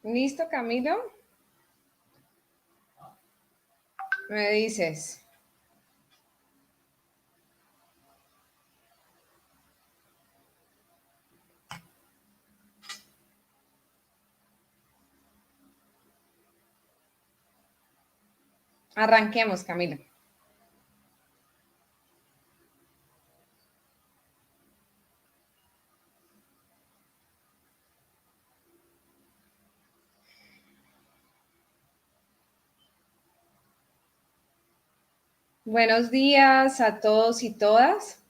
¿Listo, Camilo? Me dices. Arranquemos, Camilo. Buenos días a todos y todas.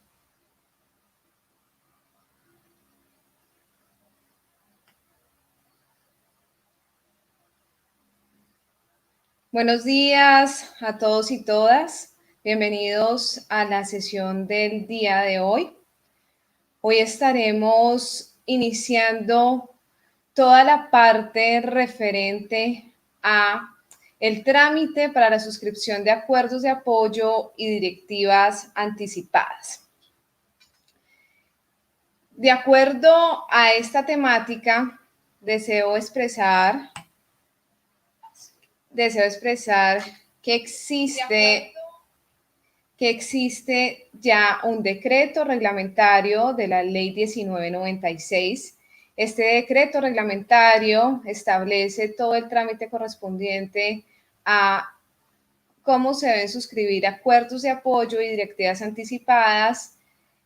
Buenos días a todos y todas. Bienvenidos a la sesión del día de hoy. Hoy estaremos iniciando toda la parte referente a el trámite para la suscripción de acuerdos de apoyo y directivas anticipadas. De acuerdo a esta temática, deseo expresar que existe ya un decreto reglamentario de la Ley 1996. Este decreto reglamentario establece todo el trámite correspondiente a cómo se deben suscribir acuerdos de apoyo y directivas anticipadas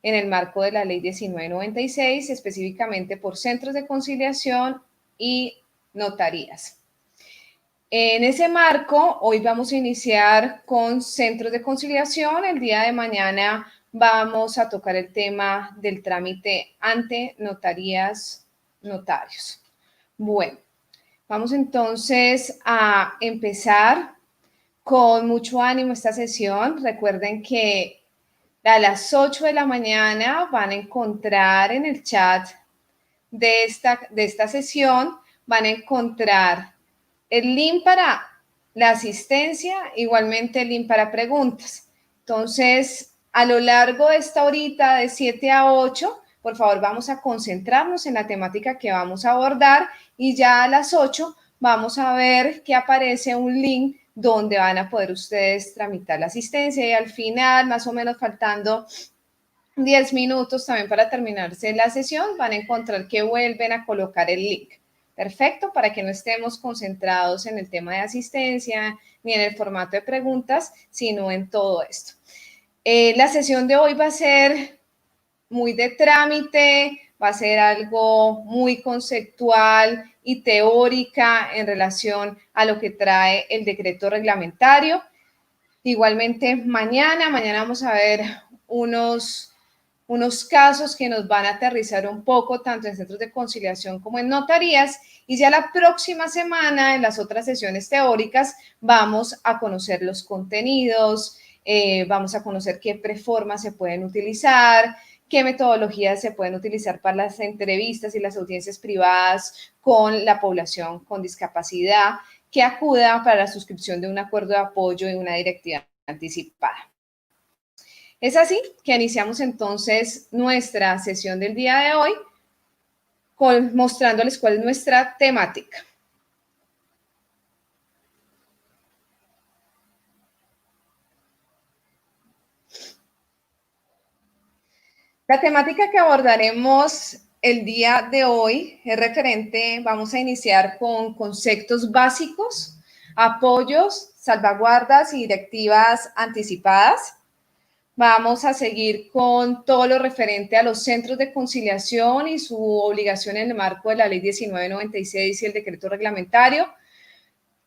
en el marco de la Ley 1996, específicamente por centros de conciliación y notarías. En ese marco, hoy vamos a iniciar con centros de conciliación. El día de mañana vamos a tocar el tema del trámite ante notarías, notarios. Bueno, vamos entonces a empezar con mucho ánimo esta sesión. Recuerden que a las 8 de la mañana van a encontrar en el chat de esta sesión, van a encontrar el link para la asistencia, igualmente el link para preguntas. Entonces, a lo largo de esta horita de 7 a 8, por favor, vamos a concentrarnos en la temática que vamos a abordar y ya a las 8 vamos a ver que aparece un link donde van a poder ustedes tramitar la asistencia y al final, más o menos faltando 10 minutos también para terminarse la sesión, van a encontrar que vuelven a colocar el link. Perfecto, para que no estemos concentrados en el tema de asistencia ni en el formato de preguntas, sino en todo esto. La sesión de hoy va a ser muy de trámite, va a ser algo muy conceptual y teórica en relación a lo que trae el decreto reglamentario. Igualmente, mañana vamos a ver unos casos que nos van a aterrizar un poco, tanto en centros de conciliación como en notarías, y ya la próxima semana, en las otras sesiones teóricas, vamos a conocer los contenidos, vamos a conocer qué preformas se pueden utilizar, qué metodologías se pueden utilizar para las entrevistas y las audiencias privadas con la población con discapacidad que acuda para la suscripción de un acuerdo de apoyo y una directiva anticipada. Es así que iniciamos entonces nuestra sesión del día de hoy mostrándoles cuál es nuestra temática. La temática que abordaremos el día de hoy es referente, vamos a iniciar con conceptos básicos, apoyos, salvaguardas y directivas anticipadas. Vamos a seguir con todo lo referente a los centros de conciliación y su obligación en el marco de la Ley 1996 y el decreto reglamentario.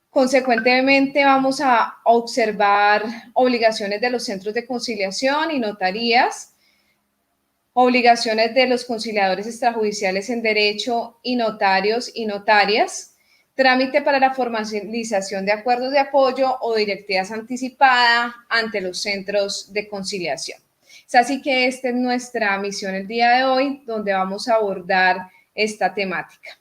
Consecuentemente, vamos a observar obligaciones de los centros de conciliación y notarías, obligaciones de los conciliadores extrajudiciales en derecho y notarios y notarias, trámite para la formalización de acuerdos de apoyo o directivas anticipadas ante los centros de conciliación. Es así que esta es nuestra misión el día de hoy, donde vamos a abordar esta temática.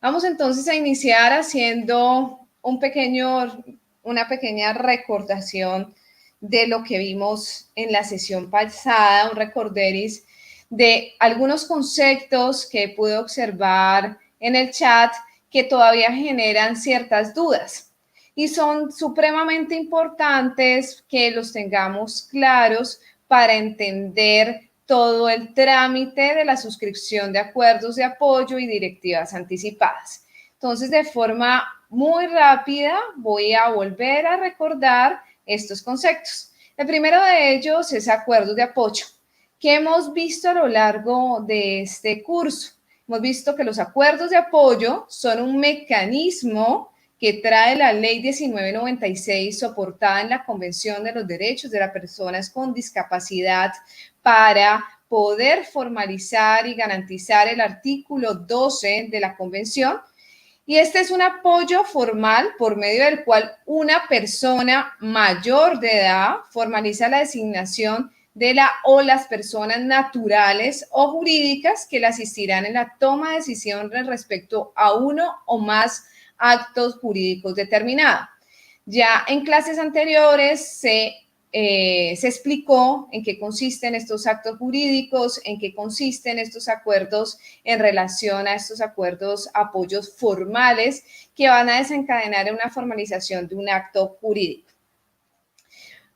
Vamos entonces a iniciar haciendo una pequeña recordación de lo que vimos en la sesión pasada, un recorderis de algunos conceptos que pude observar en el chat que todavía generan ciertas dudas y son supremamente importantes que los tengamos claros para entender todo el trámite de la suscripción de acuerdos de apoyo y directivas anticipadas. Entonces, de forma muy rápida, voy a volver a recordar estos conceptos. El primero de ellos es acuerdos de apoyo, que hemos visto a lo largo de este curso. Hemos visto que los acuerdos de apoyo son un mecanismo que trae la Ley 1996 soportada en la Convención de los Derechos de las Personas con Discapacidad para poder formalizar y garantizar el artículo 12 de la Convención. Y este es un apoyo formal por medio del cual una persona mayor de edad formaliza la designación de la o las personas naturales o jurídicas que le asistirán en la toma de decisiones respecto a uno o más actos jurídicos determinados. Ya en clases anteriores se explicó en qué consisten estos actos jurídicos, en qué consisten estos acuerdos en relación a estos acuerdos, apoyos formales que van a desencadenar en una formalización de un acto jurídico.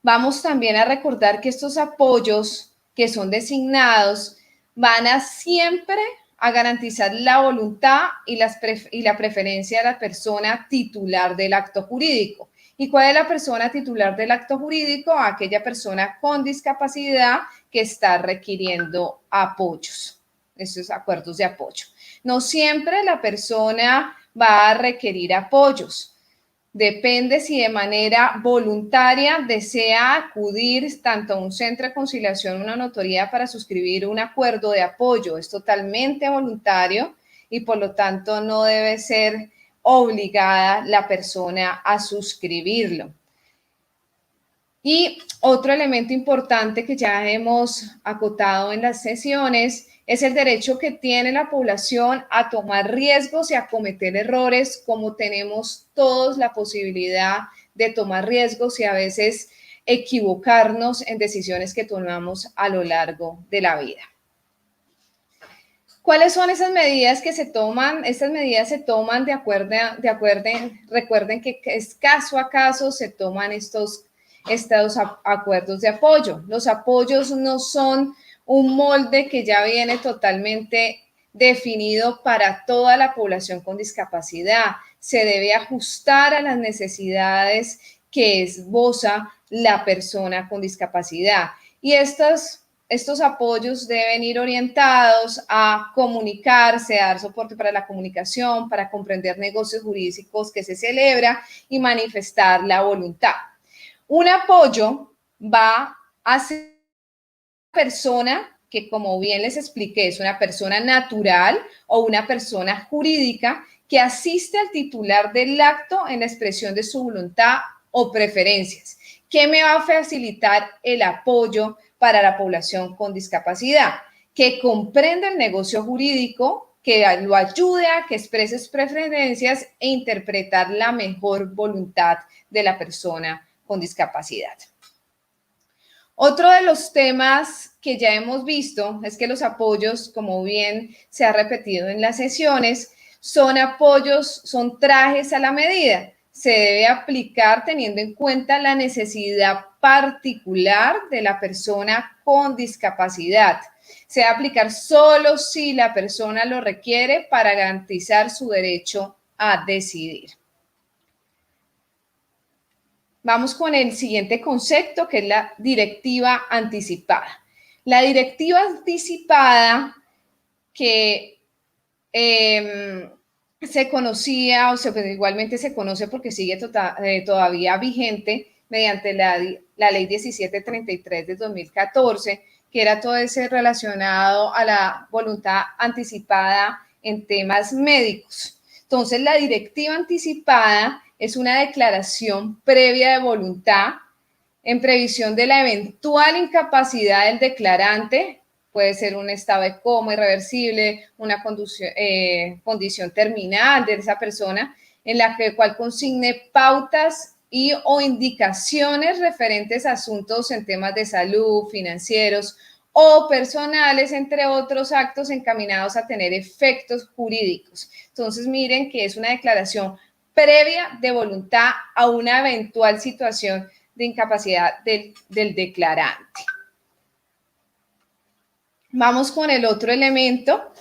Vamos también a recordar que estos apoyos que son designados van a siempre a garantizar la voluntad y la preferencia de la persona titular del acto jurídico. ¿Y cuál es la persona titular del acto jurídico? Aquella persona con discapacidad que está requiriendo apoyos, esos acuerdos de apoyo. No siempre la persona va a requerir apoyos. Depende si de manera voluntaria desea acudir tanto a un centro de conciliación o una notaría para suscribir un acuerdo de apoyo. Es totalmente voluntario y por lo tanto no debe ser obligada la persona a suscribirlo. Y otro elemento importante que ya hemos acotado en las sesiones es el derecho que tiene la población a tomar riesgos y a cometer errores, como tenemos todos la posibilidad de tomar riesgos y a veces equivocarnos en decisiones que tomamos a lo largo de la vida. ¿Cuáles son esas medidas que se toman? Estas medidas se toman recuerden que es caso a caso se toman estos acuerdos de apoyo. Los apoyos no son un molde que ya viene totalmente definido para toda la población con discapacidad. Se debe ajustar a las necesidades que esboza la persona con discapacidad. Y estos apoyos deben ir orientados a comunicarse, a dar soporte para la comunicación, para comprender negocios jurídicos que se celebra y manifestar la voluntad. Un apoyo va a ser una persona que, como bien les expliqué, es una persona natural o una persona jurídica que asiste al titular del acto en la expresión de su voluntad o preferencias. ¿Qué me va a facilitar el apoyo para la población con discapacidad? Que comprenda el negocio jurídico, que lo ayude a que exprese sus preferencias e interpretar la mejor voluntad de la persona con discapacidad. Otro de los temas que ya hemos visto es que los apoyos, como bien se ha repetido en las sesiones, son apoyos, son trajes a la medida. Se debe aplicar teniendo en cuenta la necesidad particular de la persona con discapacidad. Se debe aplicar solo si la persona lo requiere para garantizar su derecho a decidir. Vamos con el siguiente concepto, que es la directiva anticipada. La directiva anticipada que se conocía, igualmente se conoce porque sigue todavía vigente mediante la Ley 1733 de 2014, que era todo ese relacionado a la voluntad anticipada en temas médicos. Entonces, la directiva anticipada es una declaración previa de voluntad en previsión de la eventual incapacidad del declarante. Puede ser un estado de coma irreversible, una condición terminal de esa persona, en la cual consigne pautas y o indicaciones referentes a asuntos en temas de salud, financieros o personales, entre otros actos encaminados a tener efectos jurídicos. Entonces, miren que es una declaración previa de voluntad a una eventual situación de incapacidad del declarante. Vamos con el otro elemento,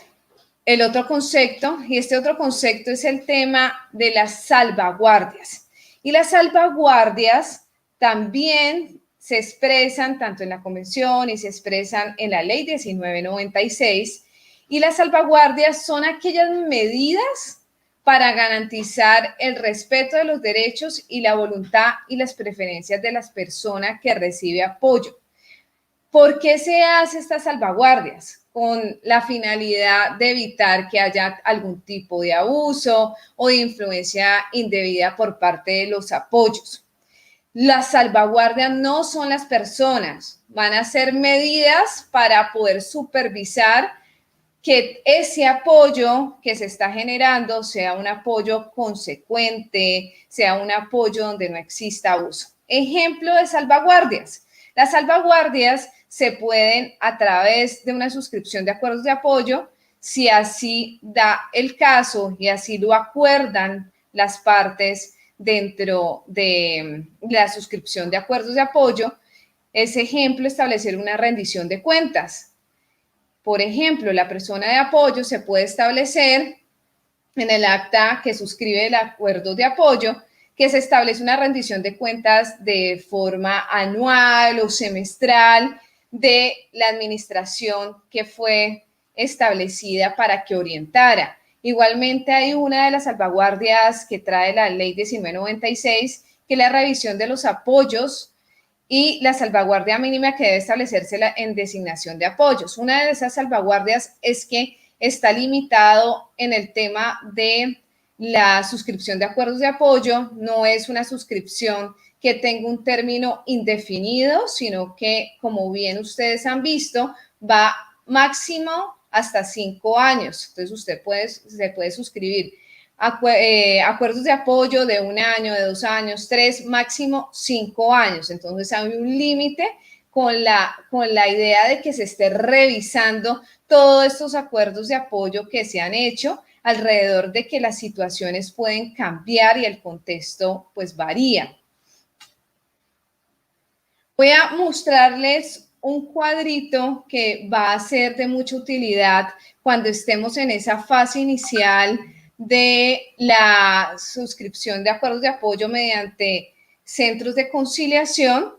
el otro concepto, y este otro concepto es el tema de las salvaguardias. Y las salvaguardias también se expresan tanto en la Convención y se expresan en la Ley 1996. Y las salvaguardias son aquellas medidas para garantizar el respeto de los derechos y la voluntad y las preferencias de las personas que recibe apoyo. ¿Por qué se hace estas salvaguardias? Con la finalidad de evitar que haya algún tipo de abuso o de influencia indebida por parte de los apoyos. Las salvaguardias no son las personas, van a ser medidas para poder supervisar que ese apoyo que se está generando sea un apoyo consecuente, sea un apoyo donde no exista abuso. Ejemplo de salvaguardias. Las salvaguardias se pueden a través de una suscripción de acuerdos de apoyo, si así da el caso y así lo acuerdan las partes dentro de la suscripción de acuerdos de apoyo. Es ejemplo establecer una rendición de cuentas. Por ejemplo, la persona de apoyo se puede establecer en el acta que suscribe el acuerdo de apoyo que se establece una rendición de cuentas de forma anual o semestral de la administración que fue establecida para que orientara. Igualmente hay una de las salvaguardias que trae la ley 1996, que es la revisión de los apoyos y la salvaguardia mínima que debe establecerse en designación de apoyos. Una de esas salvaguardias es que está limitado en el tema de la suscripción de acuerdos de apoyo, no es una suscripción que tenga un término indefinido, sino que, como bien ustedes han visto, va máximo hasta 5 años. Entonces, se puede suscribir acuerdos de apoyo de 1 año, de 2 años, 3, máximo 5 años. Entonces, hay un límite con la idea de que se esté revisando todos estos acuerdos de apoyo que se han hecho alrededor de que las situaciones pueden cambiar y el contexto pues varía. Voy a mostrarles un cuadrito que va a ser de mucha utilidad cuando estemos en esa fase inicial de la suscripción de acuerdos de apoyo mediante centros de conciliación,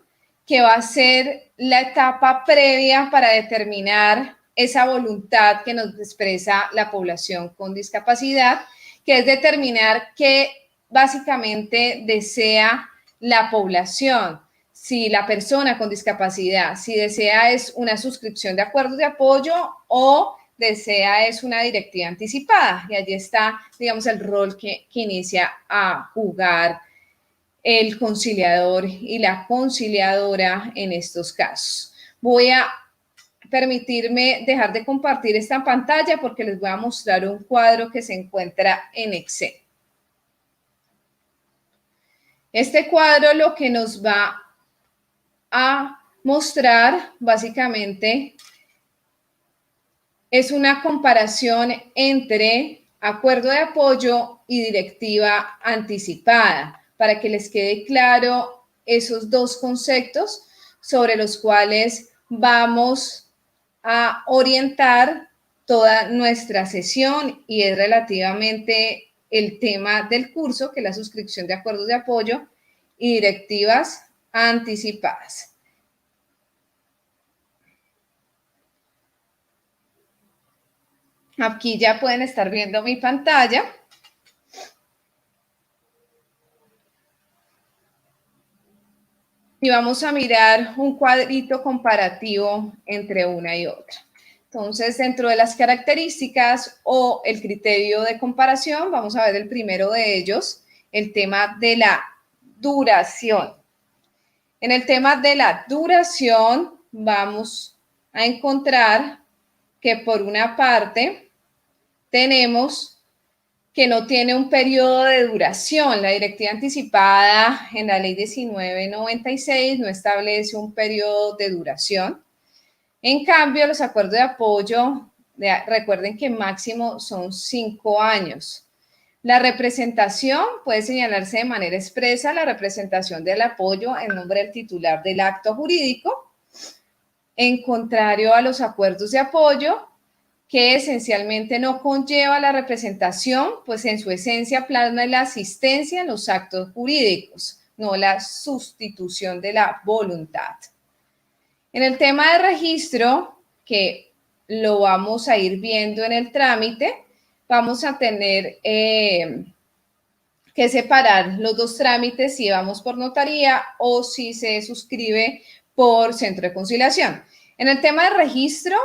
que va a ser la etapa previa para determinar esa voluntad que nos expresa la población con discapacidad, que es determinar qué básicamente desea la población. Si la persona con discapacidad, si desea es una suscripción de acuerdos de apoyo o desea es una directiva anticipada. Y allí está, digamos, el rol que inicia a jugar el conciliador y la conciliadora en estos casos. Voy a permitirme dejar de compartir esta pantalla porque les voy a mostrar un cuadro que se encuentra en Excel. Este cuadro lo que nos va a mostrar básicamente es una comparación entre acuerdo de apoyo y directiva anticipada, para que les quede claro esos dos conceptos sobre los cuales vamos a orientar toda nuestra sesión, y es relativamente el tema del curso, que es la suscripción de acuerdos de apoyo y directivas anticipadas. Aquí ya pueden estar viendo mi pantalla. Y vamos a mirar un cuadrito comparativo entre una y otra. Entonces, dentro de las características o el criterio de comparación, vamos a ver el primero de ellos, el tema de la duración. En el tema de la duración, vamos a encontrar que por una parte tenemos que no tiene un periodo de duración. La directiva anticipada en la ley 1996 no establece un periodo de duración. En cambio, los acuerdos de apoyo, recuerden que máximo son 5 años. La representación puede señalarse de manera expresa la representación del apoyo en nombre del titular del acto jurídico, en contrario a los acuerdos de apoyo, que esencialmente no conlleva la representación, pues en su esencia plasma la asistencia en los actos jurídicos, no la sustitución de la voluntad. En el tema de registro, que lo vamos a ir viendo en el trámite, vamos a tener que separar los dos trámites si vamos por notaría o si se suscribe por centro de conciliación. En el tema de registro,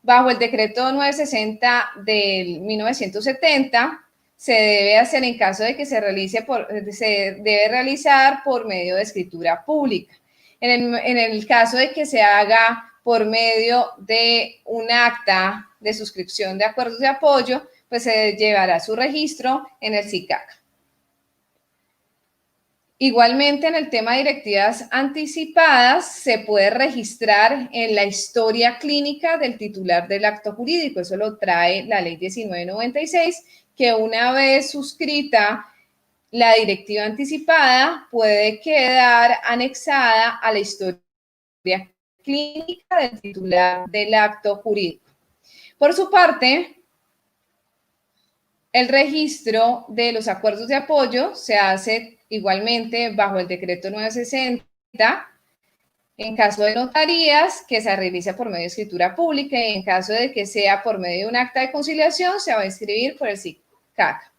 bajo el decreto 960 del 1970, se debe hacer en caso de que se debe realizar por medio de escritura pública. En el caso de que se haga por medio de un acta de suscripción de acuerdos de apoyo, pues se llevará su registro en el SICAC. Igualmente, en el tema de directivas anticipadas, se puede registrar en la historia clínica del titular del acto jurídico. Eso lo trae la ley 1996, que una vez suscrita la directiva anticipada puede quedar anexada a la historia clínica del titular del acto jurídico. Por su parte, el registro de los acuerdos de apoyo se hace igualmente bajo el decreto 960, en caso de notarías, que se realiza por medio de escritura pública, y en caso de que sea por medio de un acta de conciliación, se va a inscribir por el SICAC.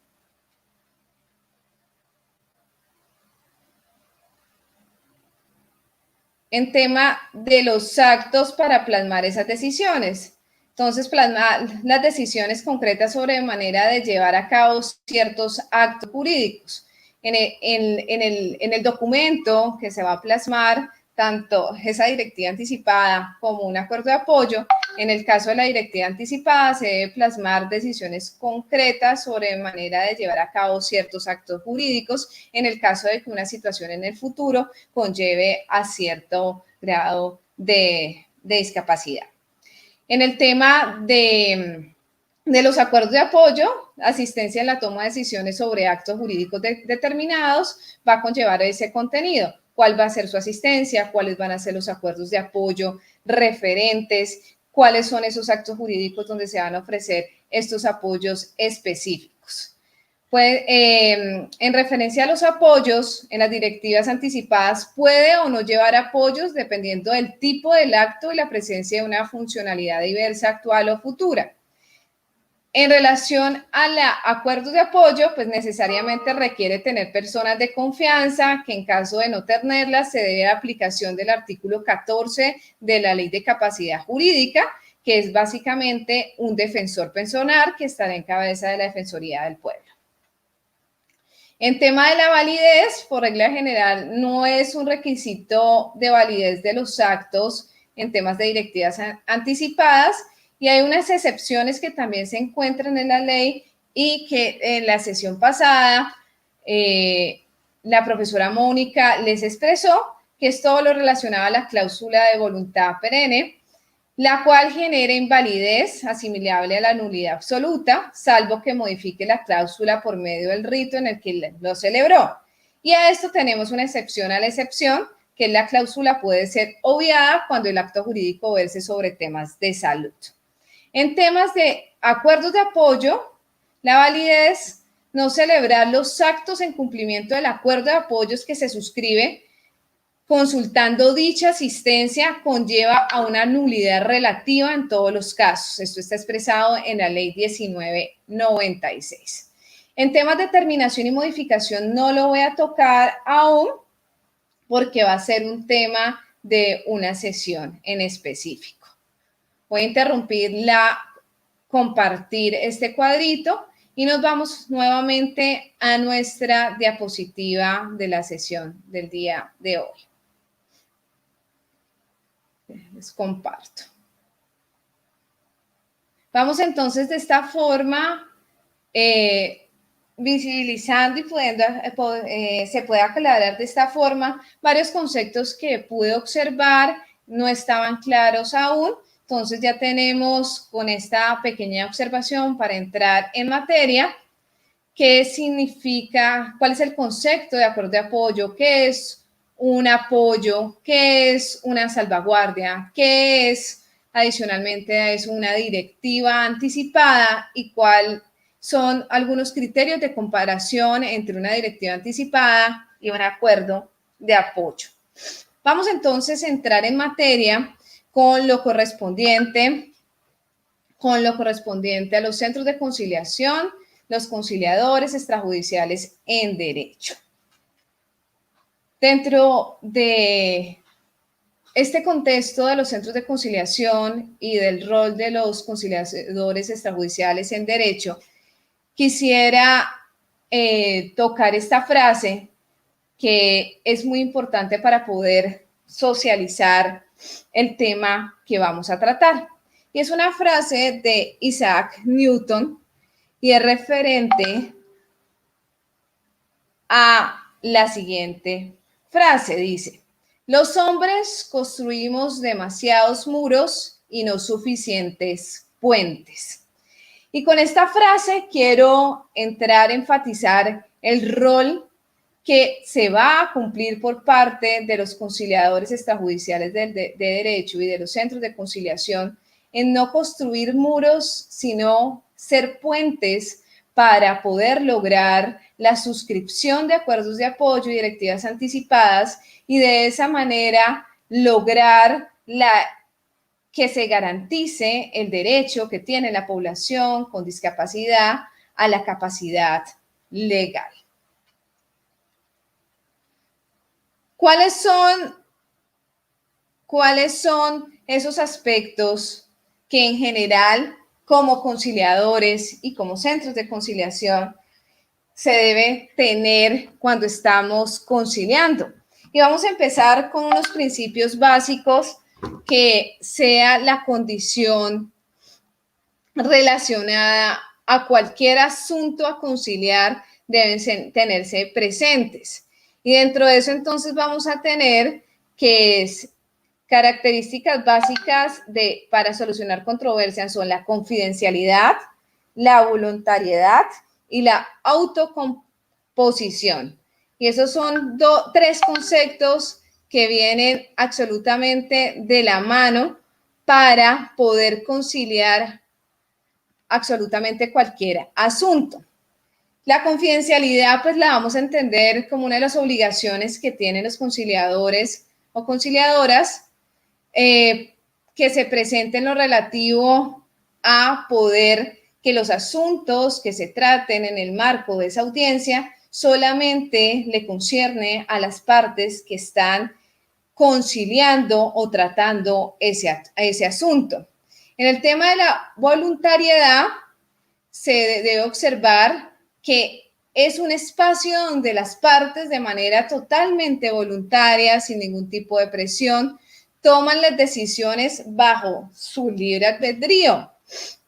En tema de los actos para plasmar esas decisiones. Entonces, plasmar las decisiones concretas sobre manera de llevar a cabo ciertos actos jurídicos. En el documento que se va a plasmar, tanto esa directiva anticipada como un acuerdo de apoyo, en el caso de la directiva anticipada se debe plasmar decisiones concretas sobre manera de llevar a cabo ciertos actos jurídicos en el caso de que una situación en el futuro conlleve a cierto grado de discapacidad. En el tema de los acuerdos de apoyo, asistencia en la toma de decisiones sobre actos jurídicos determinados va a conllevar ese contenido. ¿Cuál va a ser su asistencia? ¿Cuáles van a ser los acuerdos de apoyo referentes? ¿Cuáles son esos actos jurídicos donde se van a ofrecer estos apoyos específicos? Pues, en referencia a los apoyos, en las directivas anticipadas puede o no llevar apoyos dependiendo del tipo del acto y la presencia de una funcionalidad diversa, actual o futura. En relación a los acuerdos de apoyo, pues necesariamente requiere tener personas de confianza, que en caso de no tenerlas, se debe a aplicación del artículo 14 de la Ley de Capacidad Jurídica, que es básicamente un defensor personal que estará en cabeza de la Defensoría del Pueblo. En tema de la validez, por regla general, no es un requisito de validez de los actos en temas de directivas anticipadas, y hay unas excepciones que también se encuentran en la ley y que en la sesión pasada la profesora Mónica les expresó, que es todo lo relacionado a la cláusula de voluntad perenne, la cual genera invalidez asimilable a la nulidad absoluta, salvo que modifique la cláusula por medio del rito en el que lo celebró. Y a esto tenemos una excepción a la excepción, que la cláusula puede ser obviada cuando el acto jurídico verse sobre temas de salud. En temas de acuerdos de apoyo, la validez, no celebrar los actos en cumplimiento del acuerdo de apoyos que se suscribe consultando dicha asistencia conlleva a una nulidad relativa en todos los casos. Esto está expresado en la ley 1996. En temas de terminación y modificación no lo voy a tocar aún porque va a ser un tema de una sesión en específico. Voy a interrumpir compartir este cuadrito y nos vamos nuevamente a nuestra diapositiva de la sesión del día de hoy. Les comparto. Vamos entonces de esta forma, visibilizando y se puede aclarar de esta forma varios conceptos que pude observar no estaban claros aún, Entonces ya tenemos con esta pequeña observación para entrar en materia, qué significa, cuál es el concepto de acuerdo de apoyo, qué es un apoyo, qué es una salvaguardia, qué es adicionalmente es una directiva anticipada y cuál son algunos criterios de comparación entre una directiva anticipada y un acuerdo de apoyo. Vamos entonces a entrar en materia con lo correspondiente a los centros de conciliación, los conciliadores extrajudiciales en derecho. Dentro de este contexto de los centros de conciliación y del rol de los conciliadores extrajudiciales en derecho, quisiera tocar esta frase que es muy importante para poder socializar el tema que vamos a tratar. Y es una frase de Isaac Newton y es referente a la siguiente frase. Dice, los hombres construimos demasiados muros y no suficientes puentes. Y con esta frase quiero entrar a enfatizar el rol que se va a cumplir por parte de los conciliadores extrajudiciales de derecho y de los centros de conciliación en no construir muros, sino ser puentes para poder lograr la suscripción de acuerdos de apoyo y directivas anticipadas y de esa manera lograr que se garantice el derecho que tiene la población con discapacidad a la capacidad legal. ¿Cuáles son esos aspectos que en general, como conciliadores y como centros de conciliación, se debe tener cuando estamos conciliando? Y vamos a empezar con unos principios básicos que sea la condición relacionada a cualquier asunto a conciliar deben tenerse presentes. Y dentro de eso entonces vamos a tener que es características básicas para solucionar controversias son la confidencialidad, la voluntariedad y la autocomposición. Y esos son tres conceptos que vienen absolutamente de la mano para poder conciliar absolutamente cualquier asunto. La confidencialidad, pues la vamos a entender como una de las obligaciones que tienen los conciliadores o conciliadoras que se presenten en lo relativo a poder que los asuntos que se traten en el marco de esa audiencia solamente le concierne a las partes que están conciliando o tratando ese asunto. En el tema de la voluntariedad, se debe observar que es un espacio donde las partes de manera totalmente voluntaria, sin ningún tipo de presión, toman las decisiones bajo su libre albedrío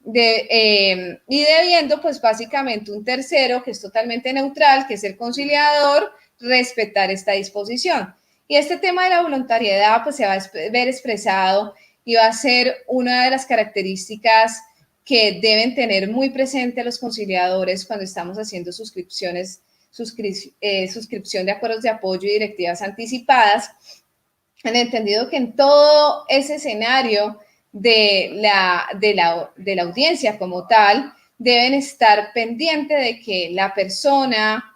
y debiendo pues básicamente un tercero que es totalmente neutral, que es el conciliador, respetar esta disposición. Y este tema de la voluntariedad pues se va a ver expresado y va a ser una de las características que deben tener muy presente los conciliadores cuando estamos haciendo suscripción de acuerdos de apoyo y directivas anticipadas, en entendido que en todo ese escenario de la audiencia como tal, deben estar pendientes de que la persona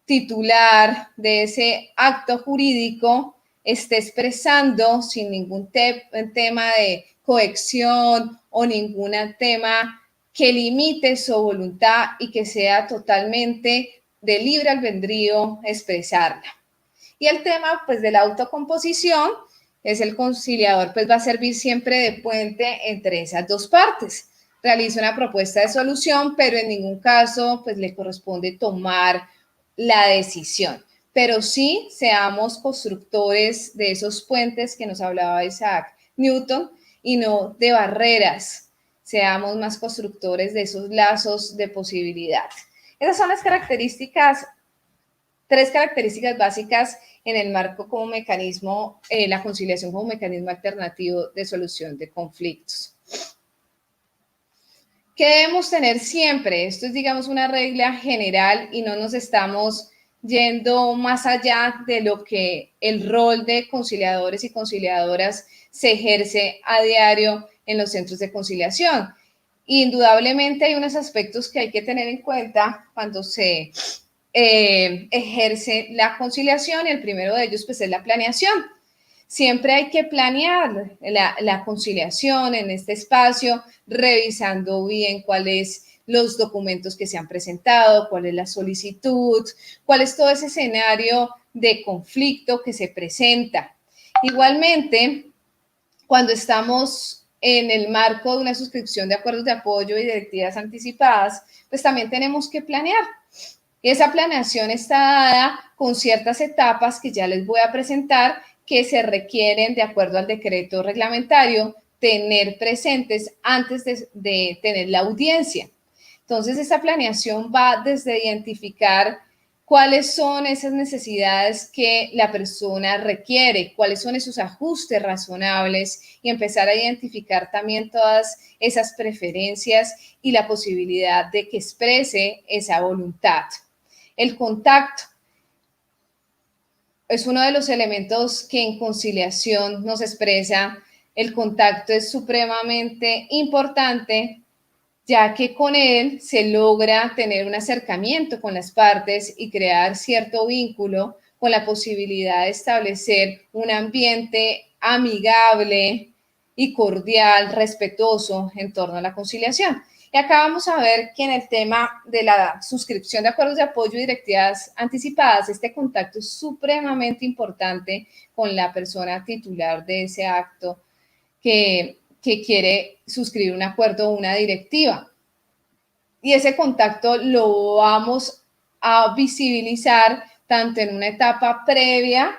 titular de ese acto jurídico esté expresando sin ningún tema de coacción o ningún tema que limite su voluntad y que sea totalmente de libre albedrío expresarla. Y el tema pues de la autocomposición es el conciliador pues va a servir siempre de puente entre esas dos partes. Realiza una propuesta de solución, pero en ningún caso pues le corresponde tomar la decisión. Pero sí seamos constructores de esos puentes que nos hablaba Isaac Newton y no de barreras. Seamos más constructores de esos lazos de posibilidad. Esas son las características tres características básicas en el marco como mecanismo, la conciliación como mecanismo alternativo de solución de conflictos. ¿Qué debemos tener siempre? Esto es, digamos, una regla general y no nos estamos yendo más allá de lo que el rol de conciliadores y conciliadoras se ejerce a diario en los centros de conciliación. Indudablemente hay unos aspectos que hay que tener en cuenta cuando se ejerce la conciliación y el primero de ellos pues es la planeación. Siempre hay que planear la conciliación en este espacio, revisando bien cuáles los documentos que se han presentado, cuál es la solicitud, cuál es todo ese escenario de conflicto que se presenta. Igualmente, cuando estamos en el marco de una suscripción de acuerdos de apoyo y directivas anticipadas, pues también tenemos que planear. Y esa planeación está dada con ciertas etapas que ya les voy a presentar que se requieren de acuerdo al decreto reglamentario tener presentes antes de tener la audiencia. Entonces, esa planeación va desde identificar cuáles son esas necesidades que la persona requiere, cuáles son esos ajustes razonables y empezar a identificar también todas esas preferencias y la posibilidad de que exprese esa voluntad. El contacto es uno de los elementos que en conciliación nos expresa. El contacto es supremamente importante, ya que con él se logra tener un acercamiento con las partes y crear cierto vínculo con la posibilidad de establecer un ambiente amigable y cordial, respetuoso en torno a la conciliación. Y acá vamos a ver que en el tema de la suscripción de acuerdos de apoyo y directivas anticipadas, este contacto es supremamente importante con la persona titular de ese acto que quiere suscribir un acuerdo o una directiva. Y ese contacto lo vamos a visibilizar tanto en una etapa previa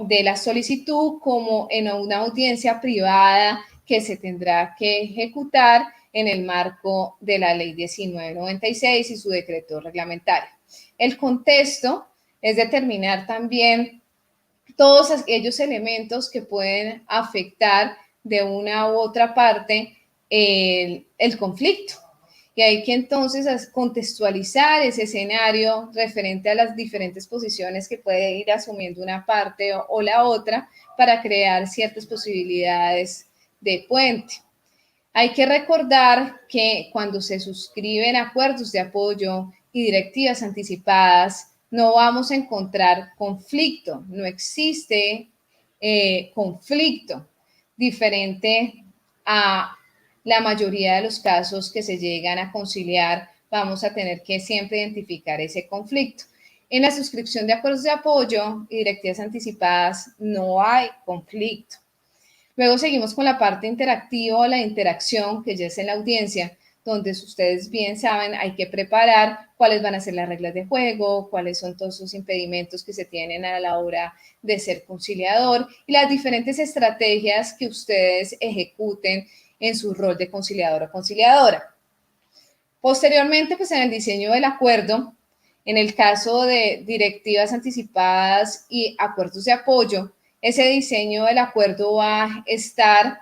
de la solicitud como en una audiencia privada que se tendrá que ejecutar en el marco de la Ley 1996 y su decreto reglamentario. El contexto es determinar también todos aquellos elementos que pueden afectar de una u otra parte el conflicto. Y hay que entonces contextualizar ese escenario referente a las diferentes posiciones que puede ir asumiendo una parte o la otra para crear ciertas posibilidades de puente. Hay que recordar que cuando se suscriben acuerdos de apoyo y directivas anticipadas, no vamos a encontrar conflicto, no existe conflicto diferente a la mayoría de los casos que se llegan a conciliar. Vamos a tener que siempre identificar ese conflicto. En la suscripción de acuerdos de apoyo y directivas anticipadas no hay conflicto. Luego seguimos con la parte interactiva o la interacción, que ya es en la audiencia, donde ustedes bien saben, hay que preparar cuáles van a ser las reglas de juego, cuáles son todos esos impedimentos que se tienen a la hora de ser conciliador y las diferentes estrategias que ustedes ejecuten en su rol de conciliador o conciliadora. Posteriormente, pues en el diseño del acuerdo, en el caso de directivas anticipadas y acuerdos de apoyo, ese diseño del acuerdo va a estar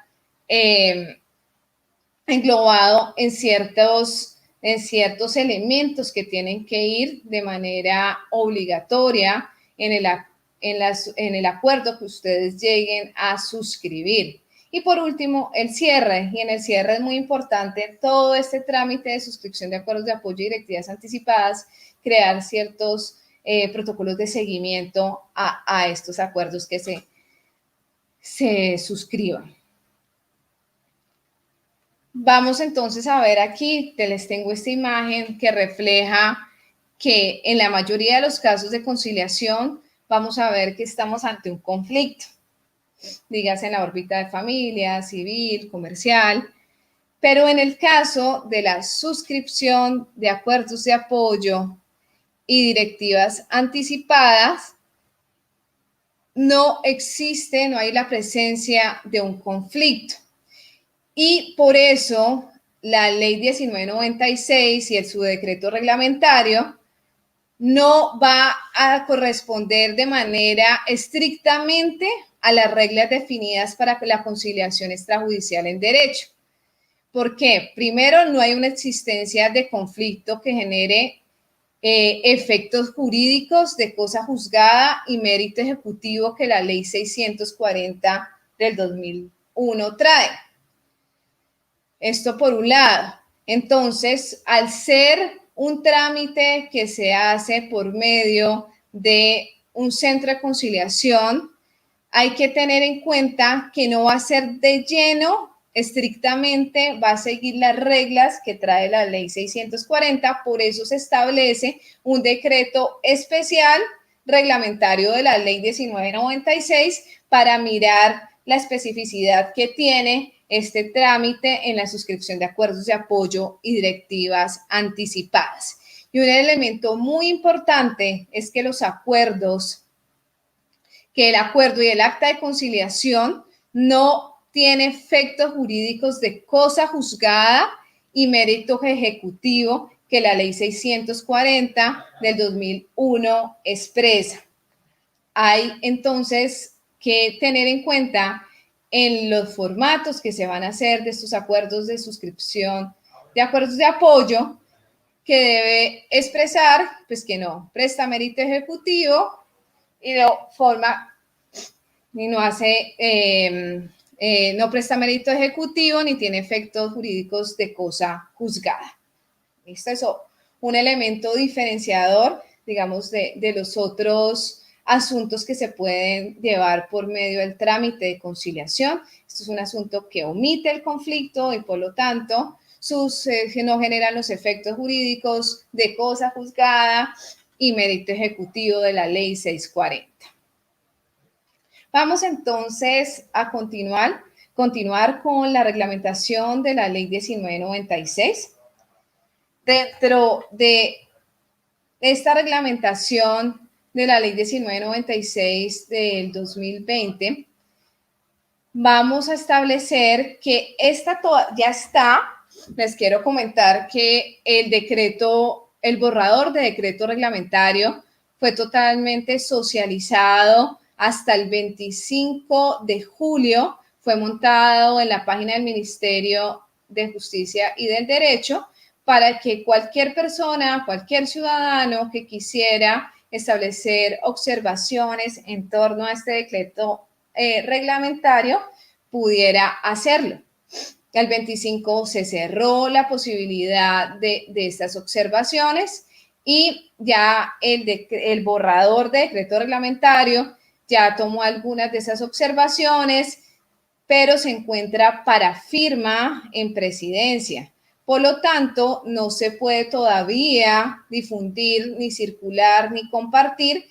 englobado en ciertos elementos que tienen que ir de manera obligatoria en el acuerdo que ustedes lleguen a suscribir. Y por último, el cierre. Y en el cierre es muy importante todo este trámite de suscripción de acuerdos de apoyo y directivas anticipadas, crear ciertos protocolos de seguimiento a estos acuerdos que se suscriban. Vamos entonces a ver aquí, les tengo esta imagen que refleja que en la mayoría de los casos de conciliación vamos a ver que estamos ante un conflicto, dígase en la órbita de familia, civil, comercial, pero en el caso de la suscripción de acuerdos de apoyo y directivas anticipadas, no existe, no hay la presencia de un conflicto. Y por eso la Ley 1996 y su decreto reglamentario no va a corresponder de manera estrictamente a las reglas definidas para la conciliación extrajudicial en derecho. ¿Por qué? Primero, no hay una existencia de conflicto que genere efectos jurídicos de cosa juzgada y mérito ejecutivo que la ley 640 del 2001 trae. Esto por un lado. Entonces, al ser un trámite que se hace por medio de un centro de conciliación, hay que tener en cuenta que no va a ser de lleno, estrictamente va a seguir las reglas que trae la ley 640, por eso se establece un decreto especial reglamentario de la ley 1996 para mirar la especificidad que tiene este trámite en la suscripción de acuerdos de apoyo y directivas anticipadas. Y un elemento muy importante es que los acuerdos, que el acuerdo y el acta de conciliación no tiene efectos jurídicos de cosa juzgada y mérito ejecutivo que la ley 640 del 2001 expresa. Hay entonces que tener en cuenta en los formatos que se van a hacer de estos acuerdos de suscripción, de acuerdos de apoyo, que debe expresar, pues que no presta mérito ejecutivo y no forma ni no hace, no presta mérito ejecutivo ni tiene efectos jurídicos de cosa juzgada. ¿Listo? Eso, un elemento diferenciador, digamos, de los otros asuntos que se pueden llevar por medio del trámite de conciliación. Esto es un asunto que omite el conflicto y por lo tanto no generan los efectos jurídicos de cosa juzgada y mérito ejecutivo de la ley 640. Vamos entonces a continuar con la reglamentación de la ley 1996. Dentro de esta reglamentación de la ley 1996 del 2020, vamos a establecer que esta ya está. Les quiero comentar que el borrador de decreto reglamentario fue totalmente socializado hasta el 25 de julio, fue montado en la página del Ministerio de Justicia y del Derecho para que cualquier persona, cualquier ciudadano que quisiera establecer observaciones en torno a este decreto reglamentario pudiera hacerlo. El 25 se cerró la posibilidad de estas observaciones y ya el borrador de decreto reglamentario ya tomó algunas de esas observaciones, pero se encuentra para firma en presidencia. Por lo tanto, no se puede todavía difundir, ni circular, ni compartir,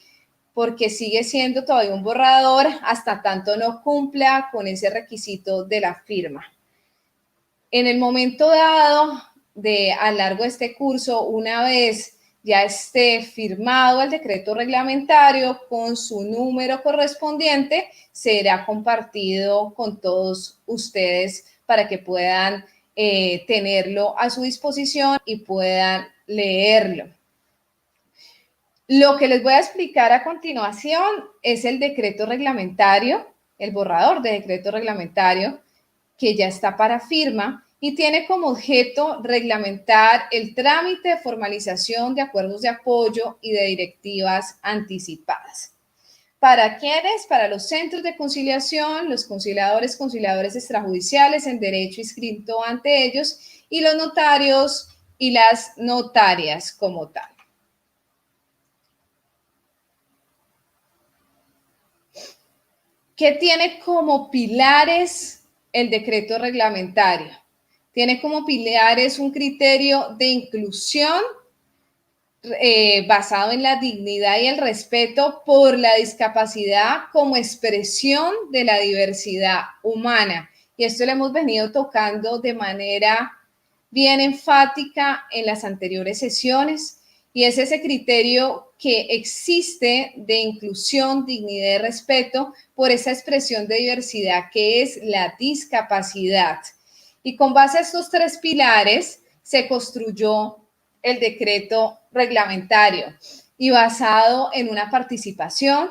porque sigue siendo todavía un borrador hasta tanto no cumpla con ese requisito de la firma. En el momento dado, a lo largo de este curso, una vez ya esté firmado el decreto reglamentario con su número correspondiente, será compartido con todos ustedes para que puedan tenerlo a su disposición y puedan leerlo. Lo que les voy a explicar a continuación es el decreto reglamentario, el borrador de decreto reglamentario, que ya está para firma y tiene como objeto reglamentar el trámite de formalización de acuerdos de apoyo y de directivas anticipadas. ¿Para quiénes? Para los centros de conciliación, los conciliadores extrajudiciales en derecho inscrito ante ellos y los notarios y las notarias como tal. ¿Qué tiene como pilares el decreto reglamentario? Tiene como pilares un criterio de inclusión basado en la dignidad y el respeto por la discapacidad como expresión de la diversidad humana. Y esto lo hemos venido tocando de manera bien enfática en las anteriores sesiones. Y es ese criterio que existe de inclusión, dignidad y respeto por esa expresión de diversidad que es la discapacidad. Y con base a estos tres pilares se construyó el decreto reglamentario. y basado en una participación.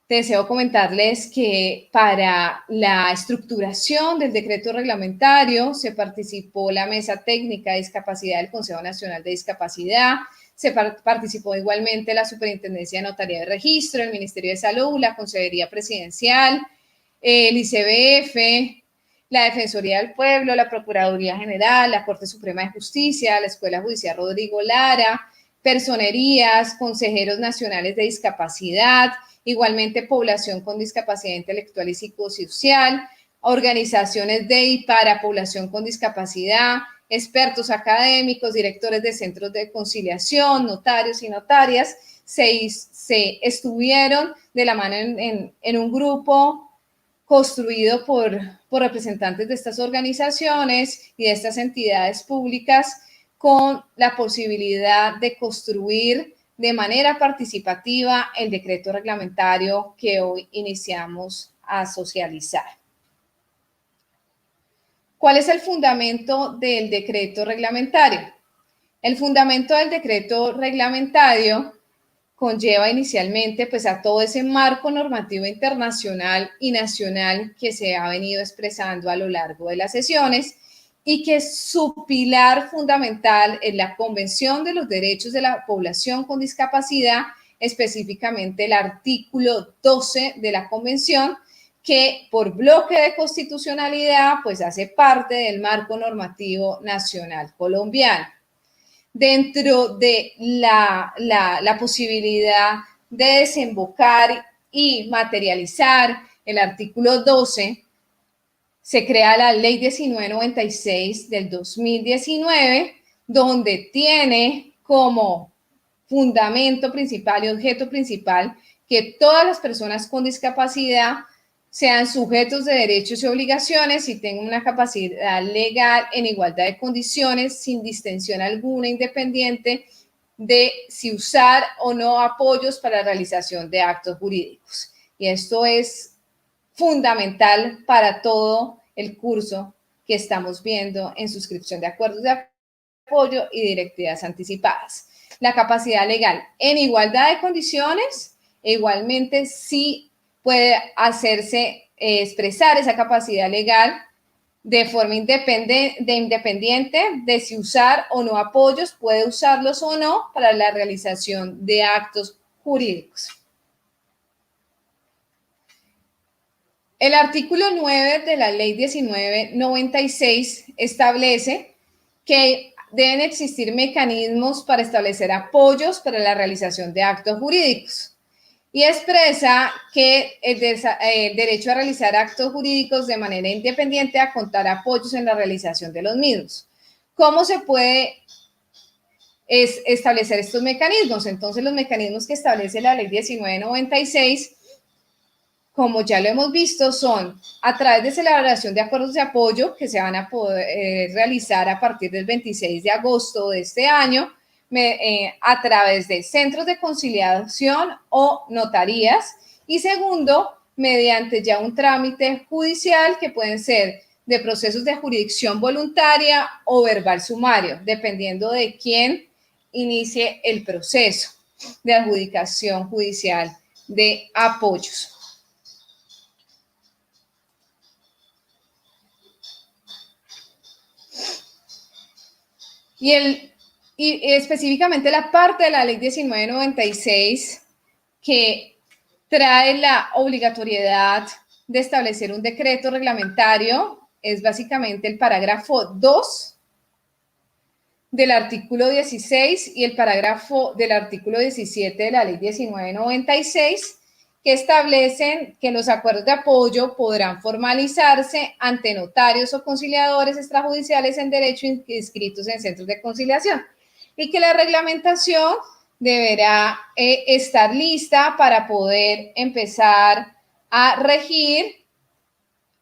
Deseo comentarles que para la estructuración del decreto reglamentario se participó la Mesa Técnica de Discapacidad del Consejo Nacional de Discapacidad, se participó igualmente la Superintendencia de Notaría de Registro, el Ministerio de Salud, la Consejería Presidencial, el ICBF, la Defensoría del Pueblo, la Procuraduría General, la Corte Suprema de Justicia, la Escuela Judicial Rodrigo Lara, personerías, consejeros nacionales de discapacidad, igualmente población con discapacidad intelectual y psicosocial, organizaciones de y para población con discapacidad, expertos académicos, directores de centros de conciliación, notarios y notarias, se estuvieron de la mano en un grupo construido por representantes de estas organizaciones y de estas entidades públicas con la posibilidad de construir de manera participativa el decreto reglamentario que hoy iniciamos a socializar. ¿Cuál es el fundamento del decreto reglamentario? El fundamento del decreto reglamentario conlleva inicialmente pues a todo ese marco normativo internacional y nacional que se ha venido expresando a lo largo de las sesiones y que su pilar fundamental es la Convención de los Derechos de la Población con Discapacidad, específicamente el artículo 12 de la Convención, que por bloque de constitucionalidad pues hace parte del marco normativo nacional colombiano. Dentro de la posibilidad de desembocar y materializar el artículo 12, se crea la Ley 1996 del 2019, donde tiene como fundamento principal y objeto principal que todas las personas con discapacidad sean sujetos de derechos y obligaciones y tengan una capacidad legal en igualdad de condiciones, sin distensión alguna, independiente de si usar o no apoyos para la realización de actos jurídicos. Y esto es fundamental para todo el curso que estamos viendo en suscripción de acuerdos de apoyo y directivas anticipadas. La capacidad legal en igualdad de condiciones, e igualmente sí puede hacerse expresar esa capacidad legal de forma independiente de si usar o no apoyos, puede usarlos o no para la realización de actos jurídicos. El artículo 9 de la Ley 1996 establece que deben existir mecanismos para establecer apoyos para la realización de actos jurídicos y expresa que el derecho a realizar actos jurídicos de manera independiente a contar apoyos en la realización de los mismos. ¿Cómo se puede establecer estos mecanismos? Entonces, los mecanismos que establece la Ley 1996, como ya lo hemos visto, son a través de celebración de acuerdos de apoyo que se van a poder realizar a partir del 26 de agosto de este año, a través de centros de conciliación o notarías, y segundo, mediante ya un trámite judicial que pueden ser de procesos de jurisdicción voluntaria o verbal sumario, dependiendo de quién inicie el proceso de adjudicación judicial de apoyos. Y específicamente la parte de la Ley 1996 que trae la obligatoriedad de establecer un decreto reglamentario es básicamente el parágrafo 2 del artículo 16 y el parágrafo del artículo 17 de la Ley 1996, que establecen que los acuerdos de apoyo podrán formalizarse ante notarios o conciliadores extrajudiciales en derecho inscritos en centros de conciliación y que la reglamentación deberá estar lista para poder empezar a regir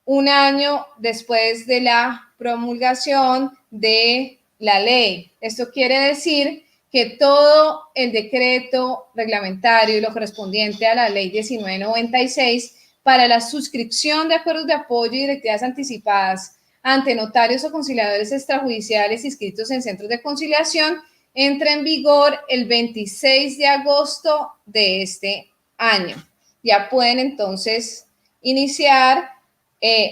un año después de la promulgación de la ley. Esto quiere decir que todo el decreto reglamentario y lo correspondiente a la Ley 1996 para la suscripción de acuerdos de apoyo y directivas anticipadas ante notarios o conciliadores extrajudiciales inscritos en centros de conciliación entra en vigor el 26 de agosto de este año. Ya pueden entonces iniciar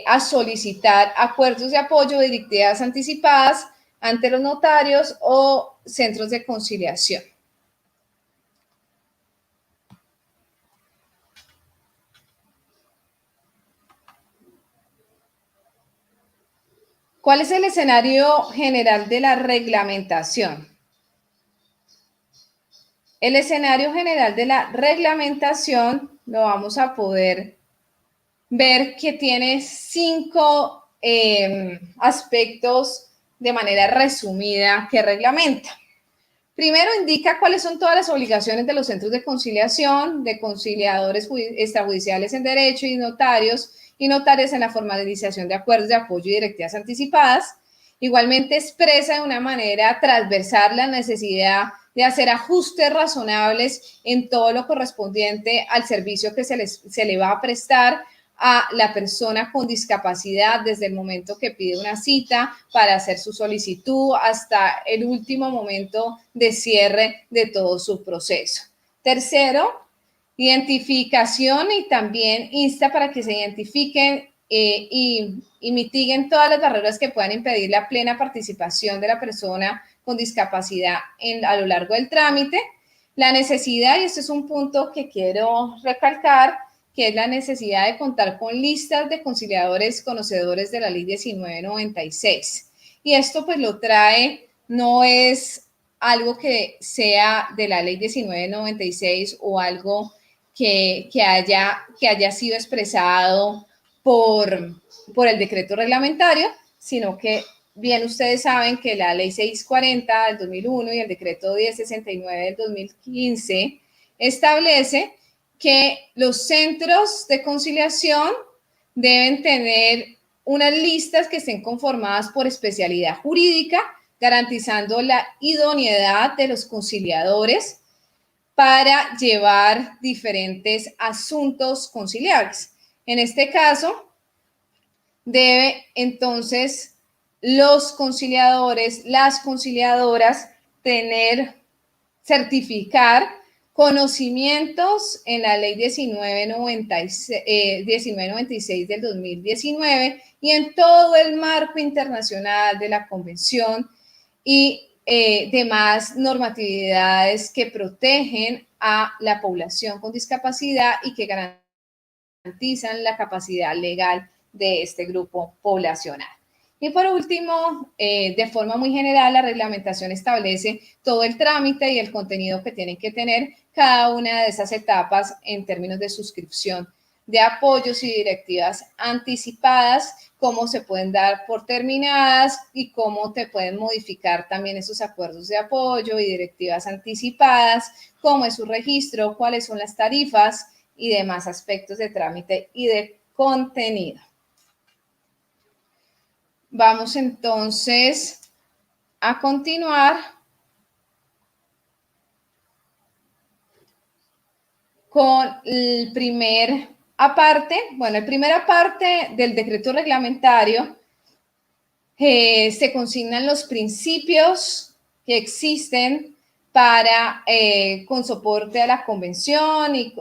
a solicitar acuerdos de apoyo de directivas anticipadas ante los notarios o centros de conciliación. ¿Cuál es el escenario general de la reglamentación? El escenario general de la reglamentación lo vamos a poder ver que tiene 5 aspectos de manera resumida que reglamenta. Primero, indica cuáles son todas las obligaciones de los centros de conciliación, de conciliadores extrajudiciales en derecho y notarios en la formalización de acuerdos de apoyo y directivas anticipadas. Igualmente expresa de una manera transversal la necesidad de hacer ajustes razonables en todo lo correspondiente al servicio que se le va a prestar a la persona con discapacidad desde el momento que pide una cita para hacer su solicitud hasta el último momento de cierre de todo su proceso. Tercero, identificación y también insta para que se identifiquen y mitiguen todas las barreras que puedan impedir la plena participación de la persona con discapacidad a lo largo del trámite. La necesidad, y este es un punto que quiero recalcar, que es la necesidad de contar con listas de conciliadores conocedores de la ley 1996. Y esto pues lo trae, no es algo que sea de la ley 1996 o algo que haya sido expresado por el decreto reglamentario, sino que bien ustedes saben que la ley 640 del 2001 y el decreto 1069 del 2015 establece que los centros de conciliación deben tener unas listas que estén conformadas por especialidad jurídica, garantizando la idoneidad de los conciliadores para llevar diferentes asuntos conciliables. En este caso, debe entonces los conciliadores, las conciliadoras, certificar conocimientos en la ley 1996 del 2019 y en todo el marco internacional de la convención y demás normatividades que protegen a la población con discapacidad y que garantizan la capacidad legal de este grupo poblacional. Y por último, de forma muy general, la reglamentación establece todo el trámite y el contenido que tienen que tener cada una de esas etapas en términos de suscripción de apoyos y directivas anticipadas, cómo se pueden dar por terminadas y cómo te pueden modificar también esos acuerdos de apoyo y directivas anticipadas, cómo es su registro, cuáles son las tarifas y demás aspectos de trámite y de contenido. Vamos entonces a continuar con el primer aparte. Bueno, el primer aparte del decreto reglamentario se consignan los principios que existen para, con soporte a la convención y